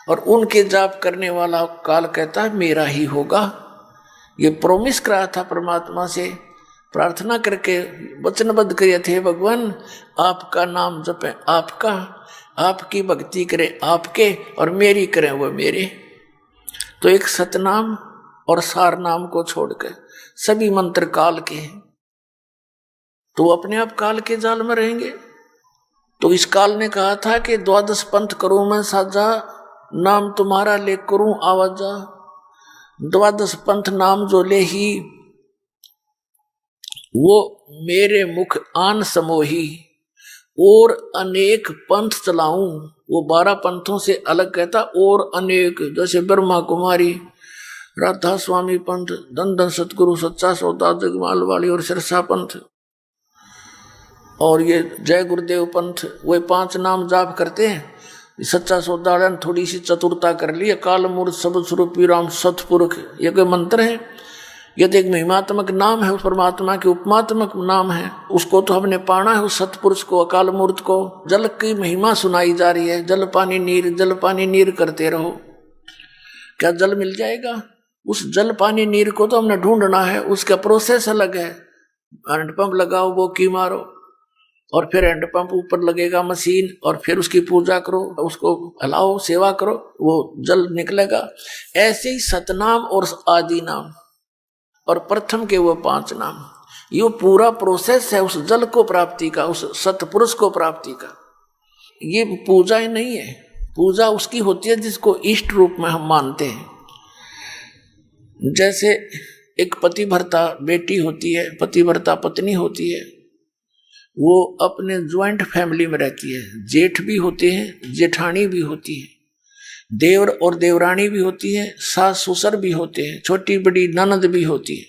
और उनके जाप करने वाला काल कहता है मेरा ही होगा। ये प्रोमिस करा था परमात्मा से, प्रार्थना करके वचनबद्ध किए थे भगवान आपका नाम जपें आपका, आपकी भक्ति करें आपके और मेरी करें वो मेरे। तो एक सतनाम और सार नाम को छोड़कर सभी मंत्र काल के हैं, तो अपने आप काल के जाल में रहेंगे। तो इस काल ने कहा था कि 12 पंथ करूं मैं साजा, नाम तुम्हारा ले करूं आवाजा। 12 पंथ नाम जो ले ही वो मेरे मुख आन समोही, और अनेक पंथ चलाऊं। वो 12 पंथों से अलग कहता और अनेक, जैसे ब्रह्मा कुमारी, राधा स्वामी पंथ, दंदन सतगुरु, सच्चा सौदा, जगमाल वाली और सिरसा पंथ और ये जय गुरुदेव पंथ, वे 5 नाम जाप करते हैं। सच्चा सौदाड़न थोड़ी सी चतुरता कर ली, काल मूर्त सब स्वरूपी राम सतपुरुष, ये कोई मंत्र है? ये तो एक महिमात्मक नाम है, उस परमात्मा के उपमात्मक नाम है, उसको तो हमने पाना है, उस सतपुरुष को, अकाल मूर्त को। जल की महिमा सुनाई जा रही है, जल पानी नीर करते रहो। क्या जल मिल जाएगा? उस जल पानी नीर को तो हमने ढूंढना है, उसका प्रोसेस अलग है। हैंडपंप लगाओ, वो की मारो और फिर हैंडपंप ऊपर लगेगा मशीन और फिर उसकी पूजा करो, उसको हलाओ, सेवा करो, वो जल निकलेगा। ऐसे ही सतनाम और आदि नाम और प्रथम के वो 5 नाम, ये पूरा प्रोसेस है उस जल को प्राप्ति का, उस सतपुरुष को प्राप्ति का। ये पूजा ही नहीं है, पूजा उसकी होती है जिसको इष्ट रूप में हम मानते हैं। जैसे एक पतिव्रता बेटी होती है, पतिव्रता पत्नी होती है, वो अपने ज्वाइंट फैमिली में रहती है, जेठ भी होते हैं, जेठानी भी होती है, देवर और देवरानी भी होती है, सास ससुर भी होते हैं, छोटी बड़ी ननद भी होती है,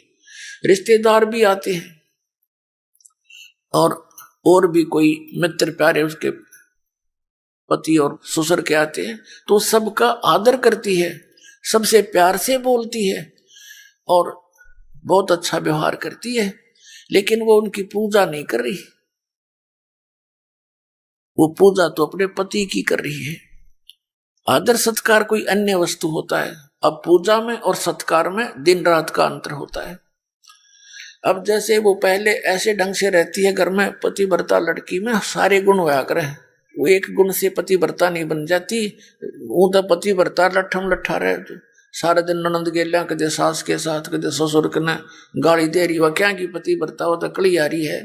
रिश्तेदार भी आते हैं और भी कोई मित्र प्यारे उसके पति और ससुर के आते हैं। तो सबका आदर करती है, सबसे प्यार से बोलती है और बहुत अच्छा व्यवहार करती है, लेकिन वो उनकी पूजा नहीं कर रही, वो पूजा तो अपने पति की कर रही है। आदर सत्कार कोई अन्य वस्तु होता है। अब पूजा में और सत्कार में दिन रात का अंतर होता है। अब जैसे वो पहले ऐसे ढंग से रहती है घर में, पतिव्रता लड़की में सारे गुण होया करे, वो एक गुण से पतिव्रता नहीं बन जाती। वो तो पतिव्रता लट्ठम लट्ठा रहे, सारा दिन ननद गेलिया, कदे सास के साथ, कदे ससुर के ने गाली दे रही, वह क्या की पतिव्रता, वो तो कलियारी है।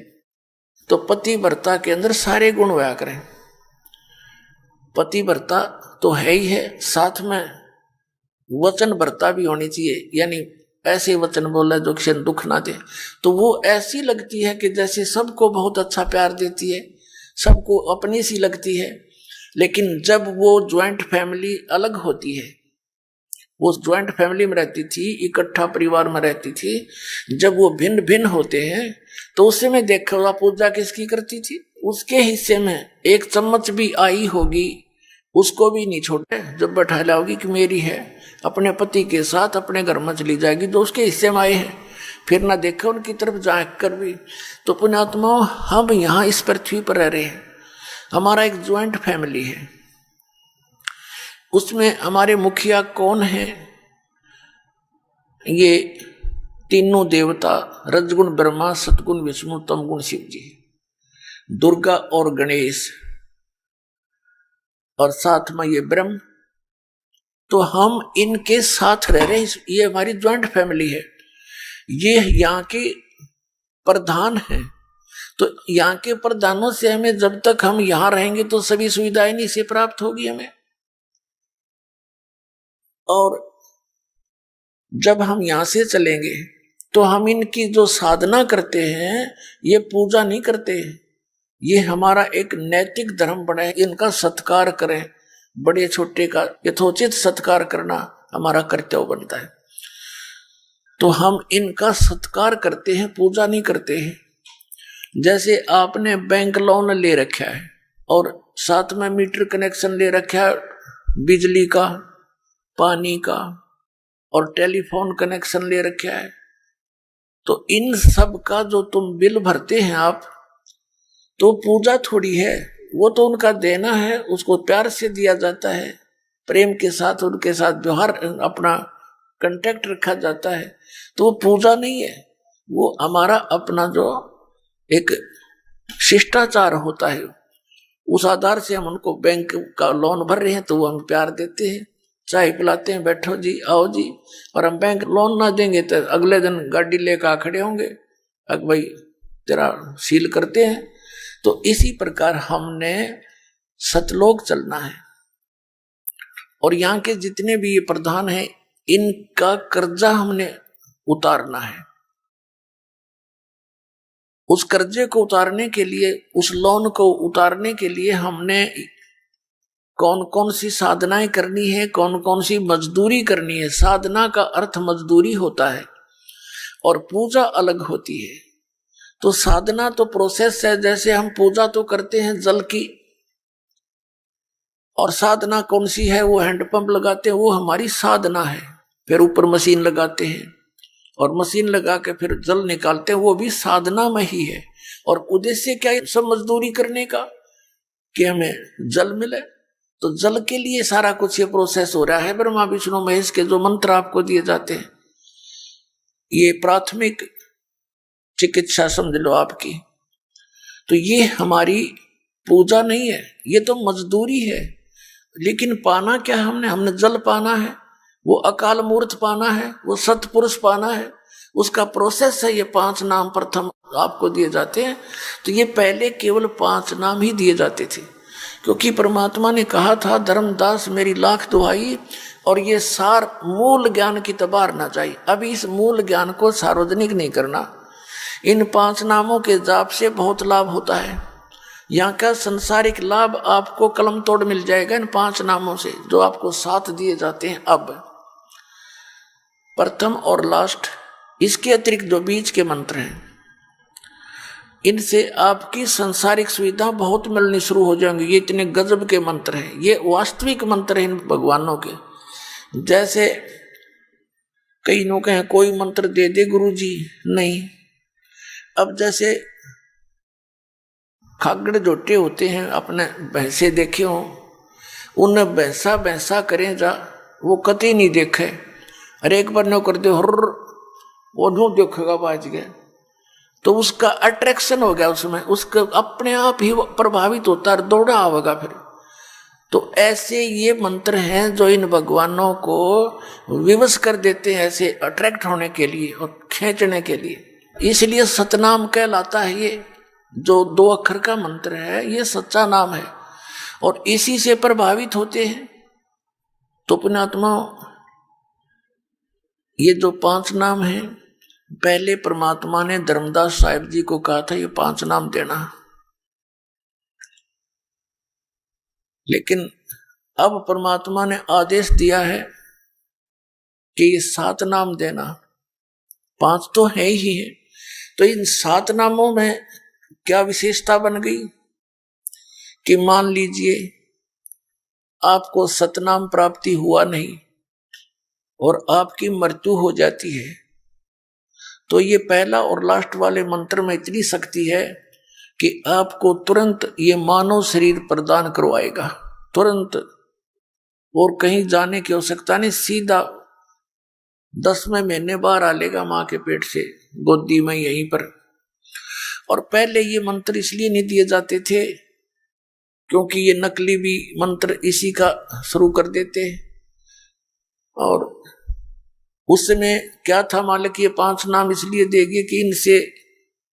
तो पतिव्रता के अंदर सारे गुण होया करें। पतिव्रता तो है ही है, साथ में वचनव्रता भी होनी चाहिए, यानी ऐसे वचन बोला जो किसी दुख ना दे। तो वो ऐसी लगती है कि जैसे सबको बहुत अच्छा प्यार देती है, सबको अपनी सी लगती है। लेकिन जब वो ज्वाइंट फैमिली अलग होती है, वो ज्वाइंट फैमिली में रहती थी, इकट्ठा परिवार में रहती थी, जब वो भिन्न भिन्न होते हैं तो उसे में देखो पूजा किसकी करती थी, उसके हिस्से में एक चम्मच भी आई होगी उसको भी नहीं छोड़े, जब बैठा लाओगी कि मेरी है, अपने पति के साथ अपने घर में चली जाएगी जो उसके हिस्से में आए हैं, फिर ना देखे उनकी तरफ जाकर कर भी। तो पुण्यात्माओं, हम यहाँ इस पृथ्वी पर रह रहे हैं, हमारा एक ज्वाइंट फैमिली है, उसमें हमारे मुखिया कौन है? ये तीनों देवता, रजगुण ब्रह्मा, सतगुण विष्णु, तमगुण शिव जी, दुर्गा और गणेश, और साथ में ये ब्रह्म। तो हम इनके साथ रह रहे हैं, ये हमारी ज्वाइंट फैमिली है, ये यहाँ के प्रधान हैं। तो यहाँ के प्रधानों से हमें, जब तक हम यहाँ रहेंगे तो सभी सुविधाएं नहीं से प्राप्त होगी हमें। और जब हम यहां से चलेंगे तो हम इनकी जो साधना करते हैं, ये पूजा नहीं करते, ये हमारा एक नैतिक धर्म बना है, इनका सत्कार करें, बड़े छोटे का यथोचित सत्कार करना हमारा कर्तव्य बनता है। तो हम इनका सत्कार करते हैं, पूजा नहीं करते हैं। जैसे आपने बैंक लोन ले रखा है और साथ में मीटर कनेक्शन ले रखा है, बिजली का, पानी का और टेलीफोन कनेक्शन ले रखा है, तो इन सब का जो तुम बिल भरते हैं आप, तो पूजा थोड़ी है, वो तो उनका देना है, उसको प्यार से दिया जाता है, प्रेम के साथ उनके साथ व्यवहार, अपना कांटेक्ट रखा जाता है। तो वो पूजा नहीं है, वो हमारा अपना जो एक शिष्टाचार होता है, उस आधार से हम उनको बैंक का लोन भर रहे हैं तो वो हम प्यार देते हैं, चाय पिलाते हैं, बैठो जी, आओ जी। और हम बैंक लोन ना देंगे तो अगले दिन गाड़ी लेकर आ खड़े होंगे, अब भाई तेरा सील करते हैं। तो इसी प्रकार हमने सतलोक चलना है, और यहाँ के जितने भी ये प्रधान हैं, इनका कर्जा हमने उतारना है। उस कर्जे को उतारने के लिए, उस लोन को उतारने के लिए हमने कौन कौन सी साधनाएं करनी है, कौन कौन सी मजदूरी करनी है। साधना का अर्थ मजदूरी होता है और पूजा अलग होती है। तो साधना तो प्रोसेस है, जैसे हम पूजा तो करते हैं जल की, और साधना कौन सी है, वो हैंडपंप लगाते हैं, वो हमारी साधना है। फिर ऊपर मशीन लगाते हैं और मशीन लगा के फिर जल निकालते हैं, वो भी साधना में ही है। और उद्देश्य क्या है सब मजदूरी करने का, कि हमें जल मिले। तो जल के लिए सारा कुछ ये प्रोसेस हो रहा है। ब्रह्मा विष्णु महेश के जो मंत्र आपको दिए जाते हैं, ये प्राथमिक चिकित्सा समझ लो आपकी। तो ये हमारी पूजा नहीं है, ये तो मजदूरी है। लेकिन पाना क्या हमने जल पाना है, वो अकाल मूर्त पाना है, वो सतपुरुष पाना है, उसका प्रोसेस है। ये 5 नाम प्रथम आपको दिए जाते हैं। तो ये पहले केवल 5 नाम ही दिए जाते थे, क्योंकि परमात्मा ने कहा था, धर्मदास मेरी लाख दुहाई, और ये सार मूल ज्ञान की तबार ना जाए। अभी इस मूल ज्ञान को सार्वजनिक नहीं करना। इन 5 नामों के जाप से बहुत लाभ होता है। यहाँ का संसारिक लाभ आपको कलम तोड़ मिल जाएगा इन 5 नामों से, जो आपको 7 दिए जाते हैं अब, प्रथम और लास्ट। इसके अतिरिक्त जो बीच के मंत्र हैं, इनसे आपकी सांसारिक सुविधा बहुत मिलनी शुरू हो जाएंगी। ये इतने गजब के मंत्र हैं, ये वास्तविक मंत्र हैं इन भगवानों के। जैसे कई लोग कहें कोई मंत्र दे दे गुरुजी, नहीं। अब जैसे खागड़ जोटे होते हैं, अपने भैंसे देखे हो, उन्हें भैंसा भैंसा करें जा, वो कति नहीं देखे। अरे एक बार नो कर दे, वो नो देखेगा बाज गए, तो उसका अट्रैक्शन हो गया उसमें, उसका अपने आप ही प्रभावित होता है, दौड़ा आवेगा फिर। तो ऐसे ये मंत्र हैं जो इन भगवानों को विवश कर देते हैं, ऐसे अट्रैक्ट होने के लिए और खींचने के लिए। इसलिए सतनाम कहलाता है। ये जो 2 अक्षर का मंत्र है, ये सच्चा नाम है। और इसी से प्रभावित होते हैं। तो पुण्यात्मा, ये जो 5 नाम हैं, पहले परमात्मा ने धर्मदास साहिब जी को कहा था ये 5 नाम देना, लेकिन अब परमात्मा ने आदेश दिया है कि ये 7 नाम देना। 5 तो है ही है, तो इन 7 नामों में क्या विशेषता बन गई कि मान लीजिए आपको सतनाम प्राप्ति हुआ नहीं और आपकी मृत्यु हो जाती है, तो ये पहला और लास्ट वाले मंत्र में इतनी शक्ति है कि आपको तुरंत ये मानव शरीर प्रदान करवाएगा, तुरंत, और कहीं जाने की आवश्यकता नहीं, सीधा 10वें महीने बाहर आ लेगा मां के पेट से, गोदी में यहीं पर। और पहले ये मंत्र इसलिए नहीं दिए जाते थे क्योंकि ये नकली भी मंत्र इसी का शुरू कर देते, और उस समय क्या था, मालिक ये 5 नाम इसलिए देगी कि इनसे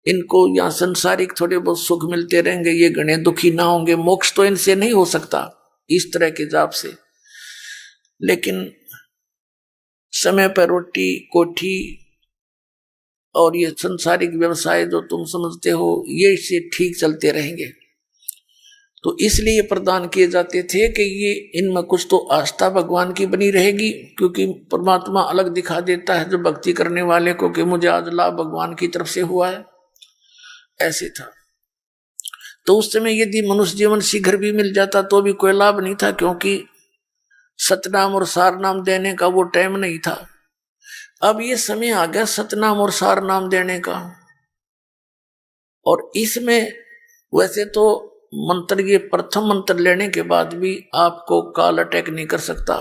इनको यहाँ संसारिक थोड़े बहुत सुख मिलते रहेंगे, ये गणे दुखी ना होंगे, मोक्ष तो इनसे नहीं हो सकता इस तरह के जाप से। लेकिन समय पर रोटी कोठी और ये संसारिक व्यवसाय जो तुम समझते हो, ये इससे ठीक चलते रहेंगे, तो इसलिए प्रदान किए जाते थे कि ये इनमें कुछ तो आस्था भगवान की बनी रहेगी, क्योंकि परमात्मा अलग दिखा देता है जो भक्ति करने वाले को कि मुझे आज लाभ भगवान की तरफ से हुआ है, ऐसे था। तो उस समय यदि मनुष्य जीवन शीघ्र भी मिल जाता तो भी कोई लाभ नहीं था, क्योंकि सतनाम और सारनाम देने का वो टाइम नहीं था। अब ये समय आ गया सतनाम और सारनाम देने का, और इसमें वैसे तो मंत्र, ये प्रथम मंत्र लेने के बाद भी आपको काल अटैक नहीं कर सकता,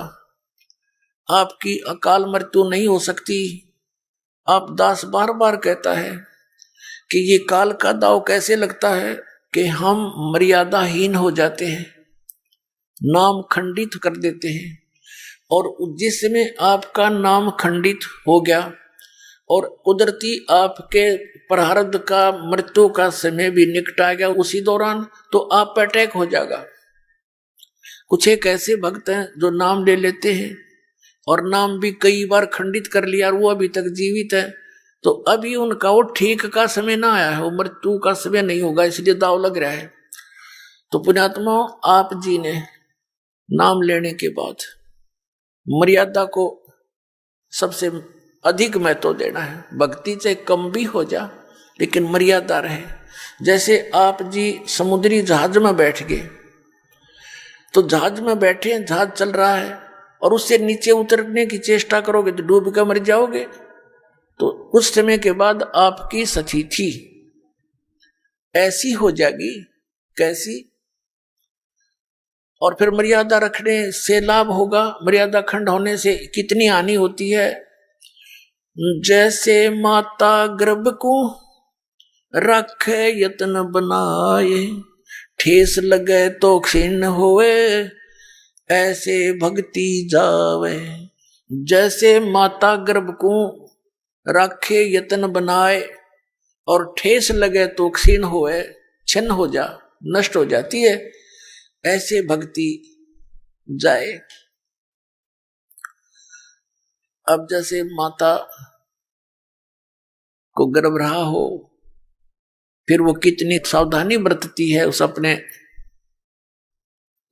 आपकी अकाल मृत्यु नहीं हो सकती। आप दास बार बार कहता है कि ये काल का दाव कैसे लगता है कि हम मर्यादाहीन हो जाते हैं, नाम खंडित कर देते हैं, और जिस समय आपका नाम खंडित हो गया और कुदरती आपके प्रारब्ध का मृत्यु का समय भी निकट आ गया उसी दौरान, तो आप पर अटैक हो जाएगा। कुछ एक ऐसे भक्त हैं जो नाम ले लेते हैं और नाम भी कई बार खंडित कर लिया और वो अभी तक जीवित है, तो अभी उनका वो ठीक का समय ना आया है, वो मृत्यु का समय नहीं होगा, इसलिए दाव लग रहा है। तो पुण्यात्मा, आप जी ने नाम लेने के बाद मर्यादा को सबसे अधिक महत्व देना है। भक्ति चाहे कम भी हो जा लेकिन मर्यादा रहे। जैसे आप जी समुद्री जहाज में बैठ गए, तो जहाज में बैठे, जहाज चल रहा है और उससे नीचे उतरने की चेष्टा करोगे तो डूब कर मर जाओगे। तो कुछ समय के बाद आपकी स्थिति ऐसी हो जाएगी, कैसी, और फिर मर्यादा रखने से लाभ होगा, मर्यादा खंड होने से कितनी हानि होती है। जैसे माता गर्भ को रखे यत्न बनाए, ठेस लगे तो क्षीण होए, ऐसे भक्ति जावे। जैसे माता गर्भ को रखे यत्न बनाए और ठेस लगे तो क्षीण होए, छिन्न हो जा, नष्ट हो जाती है, ऐसे भक्ति जाए। अब जैसे माता को गर्भ रहा हो, फिर वो कितनी सावधानी बरतती है उस अपने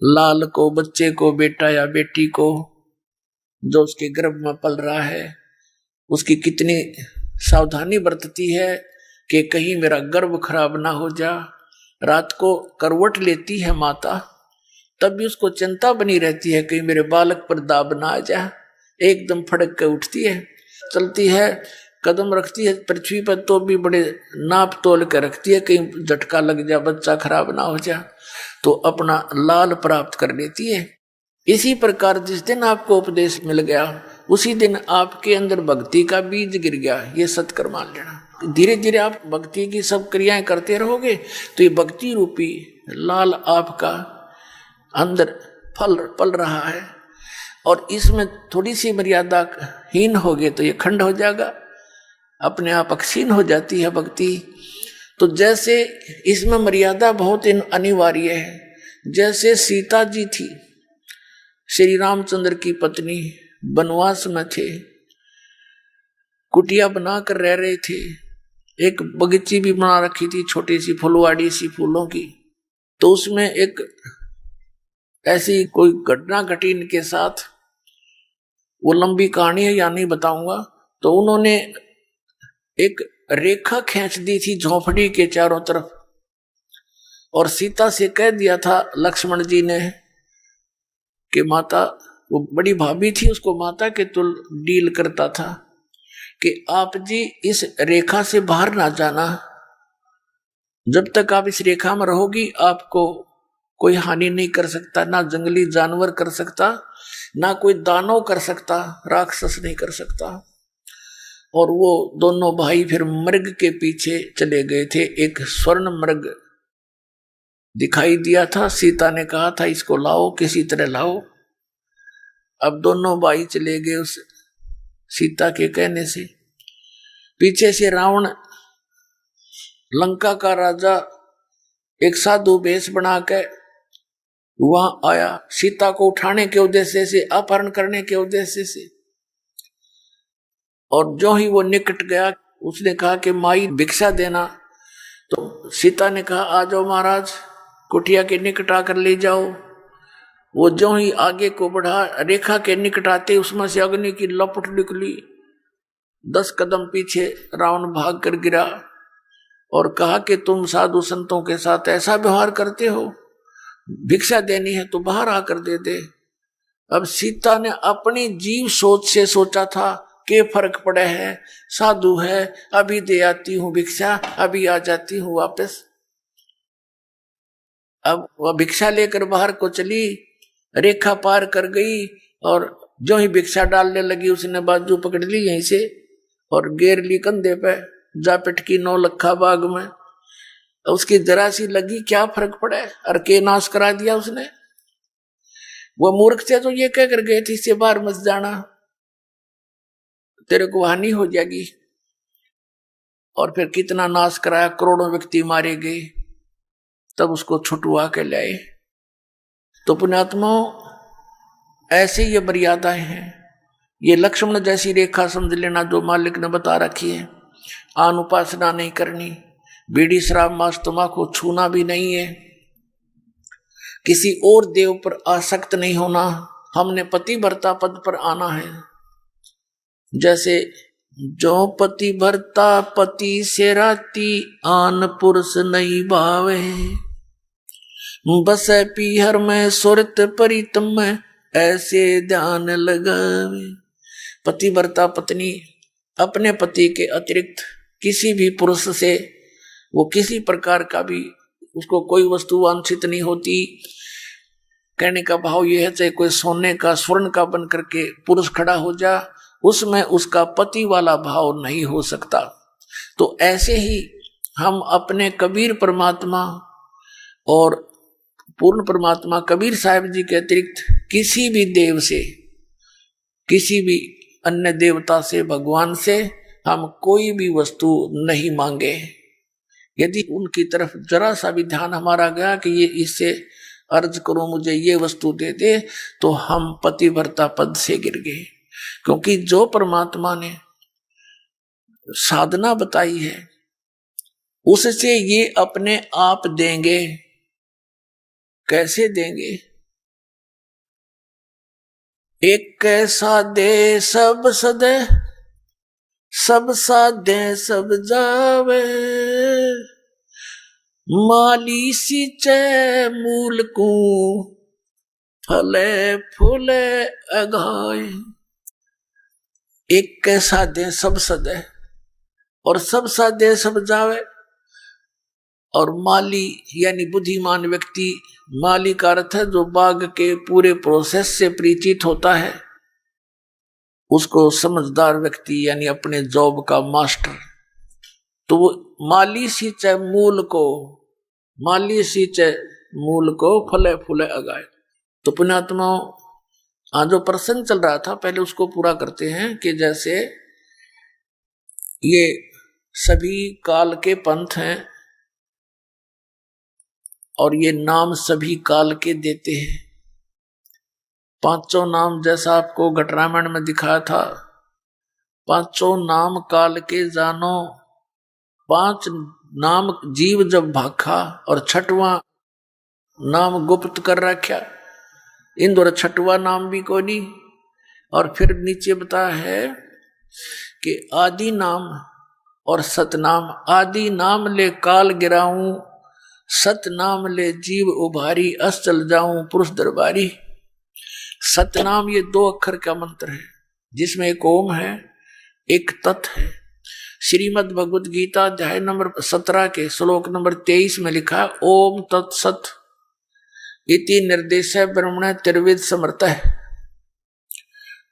लाल को, बच्चे को, बेटा या बेटी को जो उसके गर्भ में पल रहा है, उसकी कितनी सावधानी बरतती है कि कहीं मेरा गर्भ खराब ना हो जा। रात को करवट लेती है माता, तब भी उसको चिंता बनी रहती है कहीं मेरे बालक पर दाब ना आ जा। एकदम फड़क के उठती है, चलती है, कदम रखती है पृथ्वी पर तो भी बड़े नाप तोल के रखती है, कहीं झटका लग जा, बच्चा खराब ना हो जा, तो अपना लाल प्राप्त कर लेती है। इसी प्रकार जिस दिन आपको उपदेश मिल गया उसी दिन आपके अंदर भक्ति का बीज गिर गया, ये सत्कर मान लेना। धीरे धीरे आप भक्ति की सब क्रियाएं करते रहोगे तो ये भक्ति रूपी लाल आपका अंदर पल रहा है, और इसमें थोड़ी सी मर्यादा हीन हो गए तो ये खंड हो जाएगा, अपने आप अक्षीण हो जाती है भक्ति। तो जैसे इसमें मर्यादा बहुत अनिवार्य है, जैसे सीता जी थी, श्री रामचंद्र की पत्नी, वनवास में थे, कुटिया बना कर रह रहे थे, एक बगीची भी बना रखी थी छोटी सी फुलवाड़ी सी फूलों की। तो उसमें एक ऐसी कोई घटना घटी इनके साथ, वो लंबी कहानी है या नहीं बताऊंगा। तो उन्होंने एक रेखा खींच दी थी झोंपड़ी के चारों तरफ, और सीता से कह दिया था लक्ष्मण जी ने कि माता, वो बड़ी भाभी थी, उसको माता के तुल डील करता था कि आप जी इस रेखा से बाहर ना जाना, जब तक आप इस रेखा में रहोगी आपको कोई हानि नहीं कर सकता, ना जंगली जानवर कर सकता, ना कोई दानव कर सकता, राक्षस नहीं कर सकता। और वो दोनों भाई फिर मृग के पीछे चले गए थे। एक स्वर्ण मृग दिखाई दिया था, सीता ने कहा था इसको लाओ, किसी तरह लाओ। अब दोनों भाई चले गए उस सीता के कहने से। पीछे से रावण, लंका का राजा, एक साधु वेश बना के वहां आया, सीता को उठाने के उद्देश्य से, अपहरण करने के उद्देश्य से। और जो ही वो निकट गया, उसने कहा कि माई भिक्षा देना। तो सीता ने कहा आ जाओ महाराज, कुटिया के निकट आकर ले जाओ। वो जो ही आगे को बढ़ा, रेखा के निकट आते उसमें से अग्नि की लपट निकली। 10 कदम पीछे रावण भाग कर गिरा और कहा कि तुम साधु संतों के साथ ऐसा व्यवहार करते हो, भिक्षा देनी है तो बाहर आकर दे दे। अब सीता ने अपनी जीव सोच से सोचा था कि फर्क पड़े है, साधु है, अभी दे आती हूं भिक्षा, अभी आ जाती हूं वापस। अब वह भिक्षा लेकर बाहर को चली, रेखा पार कर गई, और जो ही भिक्षा डालने लगी उसने बाजू पकड़ ली यहीं से और गेर ली कंधे पे, जा पिटकी 9 लखा बाग में। उसकी जरा सी लगी, क्या फर्क पड़े, और के नाश करा दिया उसने। वो मूर्ख थे तो ये कह कर गए थे इससे बाहर मत जाना, तेरे को हानि हो जाएगी। और फिर कितना नाश कराया, करोड़ों व्यक्ति मारे गए, तब उसको छुटवा के लाए। तो पुण्यात्माओं, ऐसे ये मर्यादाएं हैं। ये लक्ष्मण जैसी रेखा समझ लेना जो मालिक ने बता रखी है। आन उपासना नहीं करनी, बीड़ी शराब मांस तंबाकू छूना भी नहीं है, किसी और देव पर आसक्त नहीं होना, हमने पतिव्रता पद पर आना है। जैसे जो पतिव्रता पति से राती, आन पुरुष नहीं भावे, बस पीहर में सुरत परितम में, ऐसे ध्यान लगावे। पतिव्रता पत्नी अपने पति के अतिरिक्त किसी भी पुरुष से, वो किसी प्रकार का भी, उसको कोई वस्तु वांछित नहीं होती। कहने का भाव यह है, चाहे कोई सोने का स्वर्ण का बन करके पुरुष खड़ा हो जा, उसमें उसका पति वाला भाव नहीं हो सकता। तो ऐसे ही हम अपने कबीर परमात्मा और पूर्ण परमात्मा कबीर साहिब जी के अतिरिक्त किसी भी देव से, किसी भी अन्य देवता से, भगवान से हम कोई भी वस्तु नहीं मांगे। यदि उनकी तरफ जरा सा भी ध्यान हमारा गया कि ये इससे अर्ज करो मुझे ये वस्तु दे दे, तो हम पतिव्रता पद से गिर गए। क्योंकि जो परमात्मा ने साधना बताई है उससे ये अपने आप देंगे। कैसे देंगे? एक कैसा दे सब सदे, सब साधे सब जावे, माली सींचे मूल को, फले फूले अगाए। एक कैसा दे सब सदे, और सब साधे सब जावे। और माली यानी बुद्धिमान व्यक्ति, माली का अर्थ है जो बाग के पूरे प्रोसेस से परिचित होता है, उसको समझदार व्यक्ति यानी अपने जॉब का मास्टर। तो वो माली सींचे मूल को, माली सींचे मूल को, फले फूले अगाए। तो पुण्यात्माओं, आज जो प्रसंग चल रहा था पहले उसको पूरा करते हैं कि जैसे ये सभी काल के पंथ हैं और ये नाम सभी काल के देते हैं। पांचों नाम जैसा आपको घटरामायण में दिखाया था, पांचों नाम काल के जानो, पांच नाम जीव जब भाखा और छठवां नाम गुप्त कर रखा। इन दोनों छठवां नाम भी कोई नहीं। और फिर नीचे बताया है कि आदि नाम और सतनाम। आदि नाम ले काल गिराऊं, सतनाम ले जीव उभारी, अस चल जाऊं पुरुष दरबारी। सतनाम ये 2 अक्षर का मंत्र है, जिसमें एक ओम है, एक तत् है। श्रीमद् भगवद गीता अध्याय नंबर 17 के श्लोक नंबर 23 में लिखा है, ओम तत्सत इति निर्देश ब्रह्मण त्रिविद समर्थ है।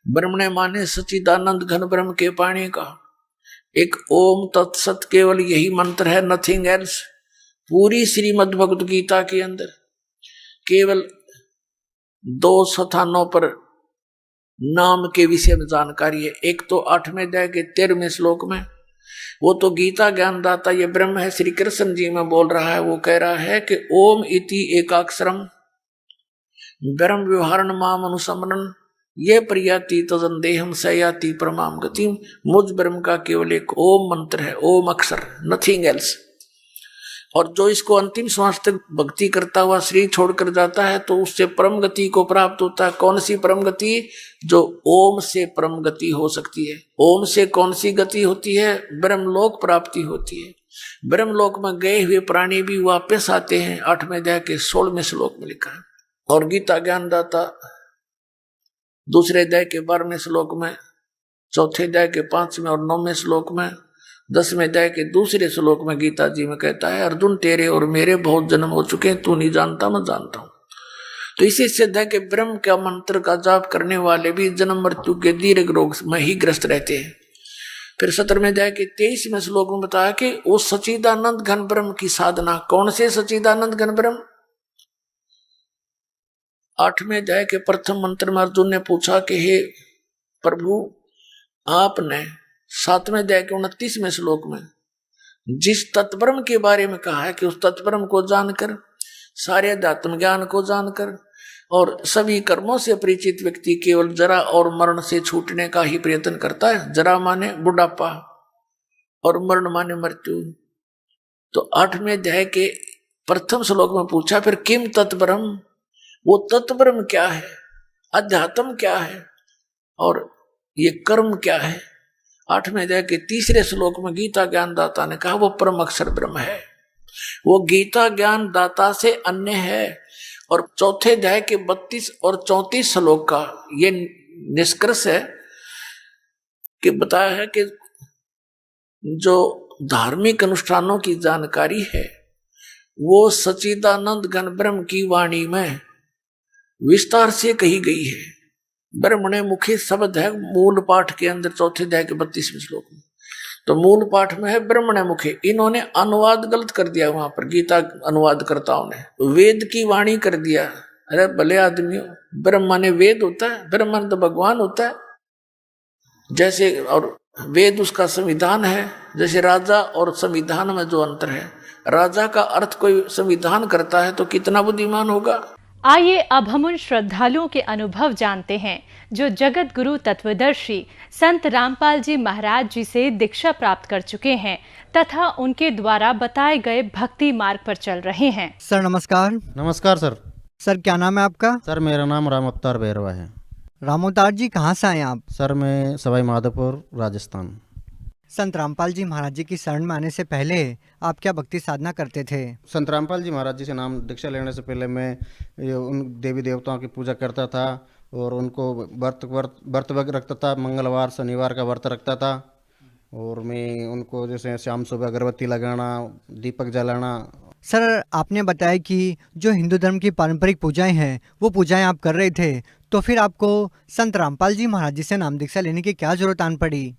ब्रह्मणे माने सच्चिदानंद घन ब्रह्म के पाणी का। एक ओम तत्सत केवल यही मंत्र है, नथिंग एल्स। पूरी श्रीमद् भगवद गीता के अंदर केवल 2 स्थानों पर नाम के विषय में जानकारी है। एक तो 8वें अध्याय के 13वें श्लोक में, वो तो गीता ज्ञानदाता ये ब्रह्म है, श्री कृष्ण जी में बोल रहा है। वो कह रहा है कि ओम इति एकाक्षरम ब्रह्म व्यवहारण माम अनुसमरण ये प्रियाति तदंदेहम सयाति परमाम गति। मुझ ब्रह्म का केवल एक ओम मंत्र है, ओम अक्षर, नथिंग एल्स। और जो इसको अंतिम श्वास तक भक्ति करता हुआ शरीर छोड़कर जाता है तो उससे परम गति को प्राप्त होता है। कौन सी परम गति? जो ओम से परम गति हो सकती है। ओम से कौन सी गति होती है? ब्रह्मलोक प्राप्ति होती है। ब्रह्मलोक में गए हुए प्राणी भी वापस आते हैं, 8वें अध्याय के 16वें श्लोक में लिखा है। और गीता ज्ञानदाता 2 अध्याय के 12वें श्लोक में, 4 अध्याय के 5वें और 9वें श्लोक में, 10वें अध्याय के 2 श्लोक में गीता जी में कहता है, अर्जुन तेरे और मेरे बहुत जन्म हो चुके हैं, तू नहीं जानता मैं जानता हूं। तो इसी सिद्ध है कि ब्रह्म का मंत्र का जाप करने वाले भी जन्म मृत्यु के दीर्घ रोग में ही ग्रस्त रहते हैं। फिर 17वें अध्याय के 23वें श्लोक में बताया कि वो सच्चिदानंद घन ब्रह्म की साधना। कौन से सच्चिदानंद घन ब्रह्म? 8वें अध्याय के प्रथम मंत्र में अर्जुन ने पूछा कि हे प्रभु, आपने 7वें अध्याय के 29वें श्लोक में जिस तत्ब्रह्म के बारे में कहा है कि उस तत्ब्रह्म को जानकर, सारे अध्यात्म ज्ञान को जानकर और सभी कर्मों से परिचित व्यक्ति केवल जरा और मरण से छूटने का ही प्रयत्न करता है। जरा माने बुढ़ापा और मरण माने मृत्यु। तो 8वें अध्याय के प्रथम श्लोक में पूछा, फिर किम तत्ब्रह्म? वो तत्ब्रह्म क्या है, अध्यात्म क्या है और ये कर्म क्या है? 8वें अध्याय के 3 श्लोक में गीता ज्ञानदाता ने कहा वो परम अक्षर ब्रह्म है। वो गीता ज्ञानदाता से अन्य है। और 4 अध्याय के 32 और 34 श्लोक का ये निष्कर्ष है कि बताया है कि जो धार्मिक अनुष्ठानों की जानकारी है वो सच्चिदानंद घन ब्रह्म की वाणी में विस्तार से कही गई है। ब्रह्मणे मुखे शब्द है मूल पाठ के अंदर 4 अध्याय के 32वें श्लोक में। तो मूल पाठ में है ब्रह्मणे मुखे। इन्होंने अनुवाद गलत कर दिया, वहां पर गीता अनुवादकर्ताओं ने वेद की वाणी कर दिया। अरे भले आदमियों, ब्रह्म माने वेद होता है, ब्रह्म माने तो भगवान होता है। जैसे और वेद उसका संविधान है, जैसे राजा और संविधान में जो अंतर है, राजा का अर्थ कोई संविधान करता है तो कितना बुद्धिमान होगा। आइए अब हम उन श्रद्धालुओं के अनुभव जानते हैं जो जगत गुरु तत्वदर्शी संत रामपाल जी महाराज जी से दीक्षा प्राप्त कर चुके हैं तथा उनके द्वारा बताए गए भक्ति मार्ग पर चल रहे हैं। सर नमस्कार। नमस्कार सर। सर क्या नाम है आपका? सर मेरा नाम राम अवतार भैरवा है। राम अवतार जी कहाँ से आए आप? सर मैं सवाई माधोपुर राजस्थान। संत रामपाल जी महाराज जी की शरण में आने से पहले आप क्या भक्ति साधना करते थे? संत रामपाल जी महाराज जी से नाम दीक्षा लेने से पहले मैं उन देवी देवताओं की पूजा करता था और उनको व्रत रखता था। मंगलवार शनिवार का व्रत रखता था और मैं उनको जैसे शाम सुबह अगरबत्ती लगाना, दीपक जलाना। सर आपने बताया कि जो हिंदू धर्म की पारंपरिक पूजाएं हैं वो पूजाएं आप कर रहे थे, तो फिर आपको संत रामपाल जी महाराज जी से नाम दीक्षा लेने की क्या जरूरत आन पड़ी?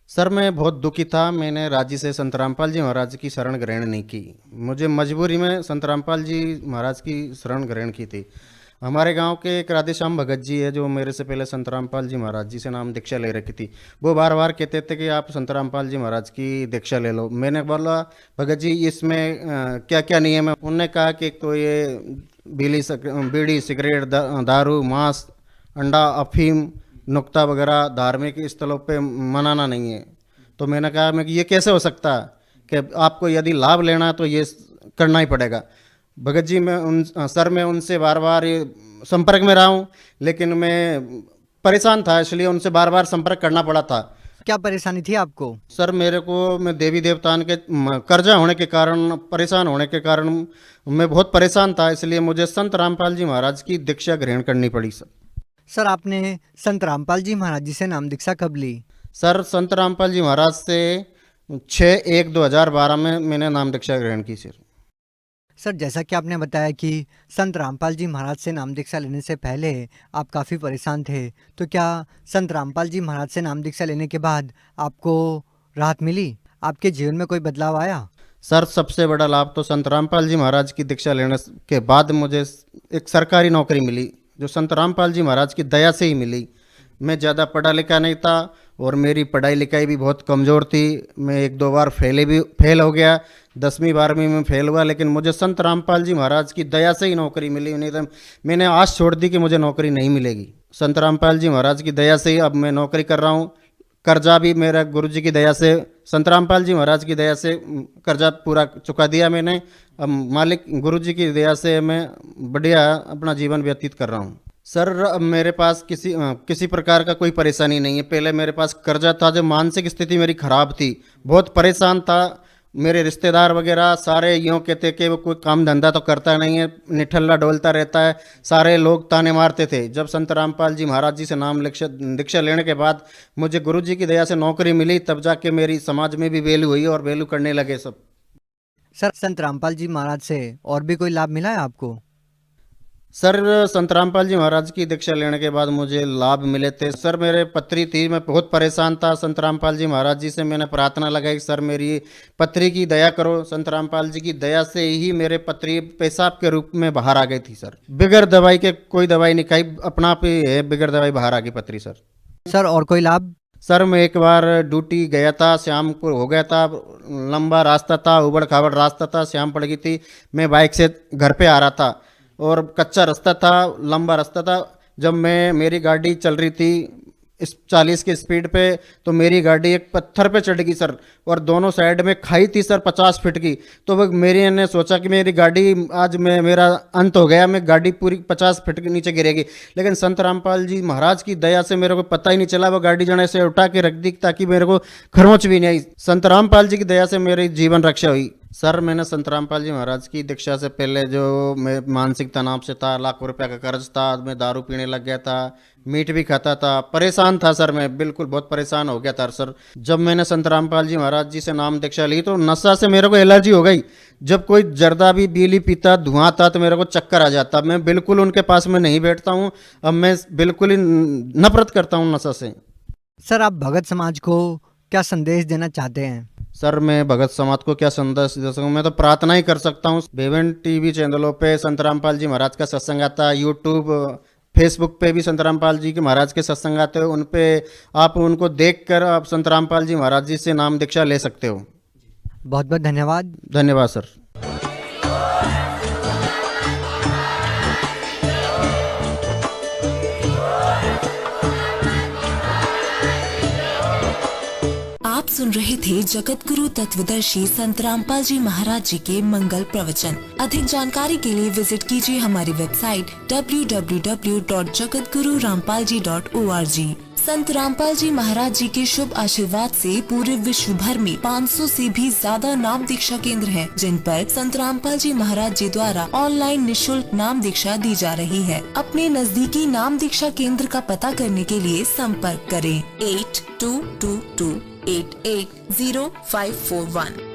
सर मैं बहुत दुखी था। मैंने राज्य से संत रामपाल जी महाराज की शरण ग्रहण नहीं की। मुझे मजबूरी में संत रामपाल जी महाराज की शरण ग्रहण की थी। हमारे गांव के एक राधेश्याम भगत जी है, जो मेरे से पहले संत रामपाल जी महाराज जी से नाम दीक्षा ले रखी थी। वो बार बार कहते थे कि आप संत रामपाल जी महाराज की दीक्षा ले लो। मैंने बोला भगत जी इसमें क्या क्या नियम है। उन्होंने कहा कि एक तो ये बीड़ी सिगरेट दारू मांस अंडा अफीम नुक्ता वगैरह धार्मिक स्थलों पे मनाना नहीं है। तो मैंने कहा मैं कि ये कैसे हो सकता है कि आपको यदि लाभ लेना है तो ये करना ही पड़ेगा। भगत जी मैं उनसे बार बार संपर्क में रहा हूँ, लेकिन मैं परेशान था, इसलिए उनसे बार बार संपर्क करना पड़ा था। क्या परेशानी थी आपको? सर मैं देवी देवताओं के कर्जा होने के कारण, परेशान होने के कारण मैं बहुत परेशान था, इसलिए मुझे संत रामपाल जी महाराज की दीक्षा ग्रहण करनी पड़ी। सर आपने संत रामपाल जी महाराज जी से नाम दीक्षा कब ली? सर संत रामपाल जी महाराज से 6/1/2012 में मैंने नाम दीक्षा ग्रहण की। सर जैसा कि आपने बताया कि संत रामपाल जी महाराज से नाम दीक्षा लेने से पहले आप काफ़ी परेशान थे, तो क्या संत रामपाल जी महाराज से नाम दीक्षा लेने के बाद आपको राहत मिली? आपके जीवन में कोई बदलाव आया? सर सबसे बड़ा लाभ तो संत रामपाल जी महाराज की दीक्षा लेने के बाद मुझे एक सरकारी नौकरी मिली, जो संत रामपाल जी महाराज की दया से ही मिली। मैं ज़्यादा पढ़ा लिखा नहीं था और मेरी पढ़ाई लिखाई भी बहुत कमज़ोर थी। मैं 1-2 बार फेल हो गया, 10वीं 12वीं में फेल हुआ, लेकिन मुझे संत रामपाल जी महाराज की दया से ही नौकरी मिली। नहीं तो मैंने आस छोड़ दी कि मुझे नौकरी नहीं मिलेगी। संत रामपाल जी महाराज की दया से ही अब मैं नौकरी कर रहा हूँ। कर्जा भी मेरा गुरु जी की दया से, संत रामपाल जी महाराज की दया से कर्जा पूरा चुका दिया मैंने। अब मालिक गुरु जी की दया से मैं बढ़िया अपना जीवन व्यतीत कर रहा हूँ। सर अब मेरे पास किसी प्रकार का कोई परेशानी नहीं है। पहले मेरे पास कर्जा था, जो मानसिक स्थिति मेरी खराब थी, बहुत परेशान था। मेरे रिश्तेदार वगैरह सारे यूँ कहते कि वो कोई काम धंधा तो करता नहीं है, निठल्ला डोलता रहता है, सारे लोग ताने मारते थे। जब संत रामपाल जी महाराज जी से नाम दीक्षा लेने के बाद मुझे गुरु जी की दया से नौकरी मिली, तब जाके मेरी समाज में भी वैल्यू हुई और वैल्यू करने लगे सब। सर संत रामपाल जी महाराज से और भी कोई लाभ मिला है आपको? सर संत रामपाल जी महाराज की दीक्षा लेने के बाद मुझे लाभ मिले थे। सर मेरे पत्री थी, मैं बहुत परेशान था। संत रामपाल जी महाराज जी से मैंने प्रार्थना लगाई, सर मेरी पत्री की दया करो। संत रामपाल जी की दया से ही मेरे पत्री पेशाब के रूप में बाहर आ गई थी। सर बिगड़ दवाई के, कोई दवाई नहीं खाई, अपना आप ही है, बिगड़ दवाई बाहर आ गई पत्री। सर और कोई लाभ? सर मैं एक बार ड्यूटी गया था, शाम को हो गया था, लंबा रास्ता था, उबड़ खाबड़ रास्ता था, शाम पड़ गई थी। मैं बाइक से घर पे आ रहा था और कच्चा रास्ता था, लंबा रास्ता था। जब मेरी गाड़ी चल रही थी 40 की स्पीड पे, तो मेरी गाड़ी एक पत्थर पे चढ़ गई सर, और दोनों साइड में खाई थी सर 50 फीट की। तो वो मेरी ने सोचा कि मेरी गाड़ी आज मेरा अंत हो गया, मैं गाड़ी पूरी 50 फीट के नीचे गिरेगी। लेकिन संत रामपाल जी महाराज की दया से मेरे को पता ही नहीं चला, वो गाड़ी जने से उठा के रख दी ताकि मेरे को खरोंच भी नहीं आई। संत रामपाल जी की दया से मेरी जीवन रक्षा हुई। सर मैंने संत रामपाल जी महाराज की दीक्षा से पहले जो मैं मानसिक तनाव से था, लाखों रुपया का कर्ज था, मैं दारू पीने लग गया था, मीट भी खाता था, परेशान था सर, मैं बिल्कुल बहुत परेशान हो गया था सर। जब मैंने संत रामपाल जी महाराज जी से नाम दीक्षा ली तो नशा से मेरे को एलर्जी हो गई। जब कोई जर्दा भी बीड़ी पीता, धुआं था, तो मेरे को चक्कर आ जाता। मैं बिल्कुल उनके पास में नहीं बैठता हूँ, अब मैं बिल्कुल ही नफरत करता हूँ नशा से। सर आप भगत समाज को क्या संदेश देना चाहते हैं? सर मैं भगत समाज को क्या संदेश दे सकूँ, मैं तो प्रार्थना ही कर सकता हूँ। बेवन टीवी चैनलों पे संत रामपाल जी महाराज का सत्संग आता है, यूट्यूब फेसबुक पे भी संत रामपाल जी के महाराज के सत्संग आते हो, उन पे आप उनको देखकर आप संत रामपाल जी महाराज जी से नाम दीक्षा ले सकते हो। बहुत बहुत धन्यवाद। धन्यवाद सर। आप सुन रहे थे जगत गुरु तत्वदर्शी संत रामपाल जी महाराज जी के मंगल प्रवचन। अधिक जानकारी के लिए विजिट कीजिए हमारी वेबसाइट www.jagatgururampalji.org। संत रामपाल जी महाराज जी के शुभ आशीर्वाद से पूरे विश्व भर में 500 से भी ज्यादा नाम दीक्षा केंद्र हैं, जिन पर संत रामपाल जी महाराज जी द्वारा ऑनलाइन निशुल्क नाम दीक्षा दी जा रही है। अपने नजदीकी नाम दीक्षा केंद्र का पता करने के लिए संपर्क करें 8222880541।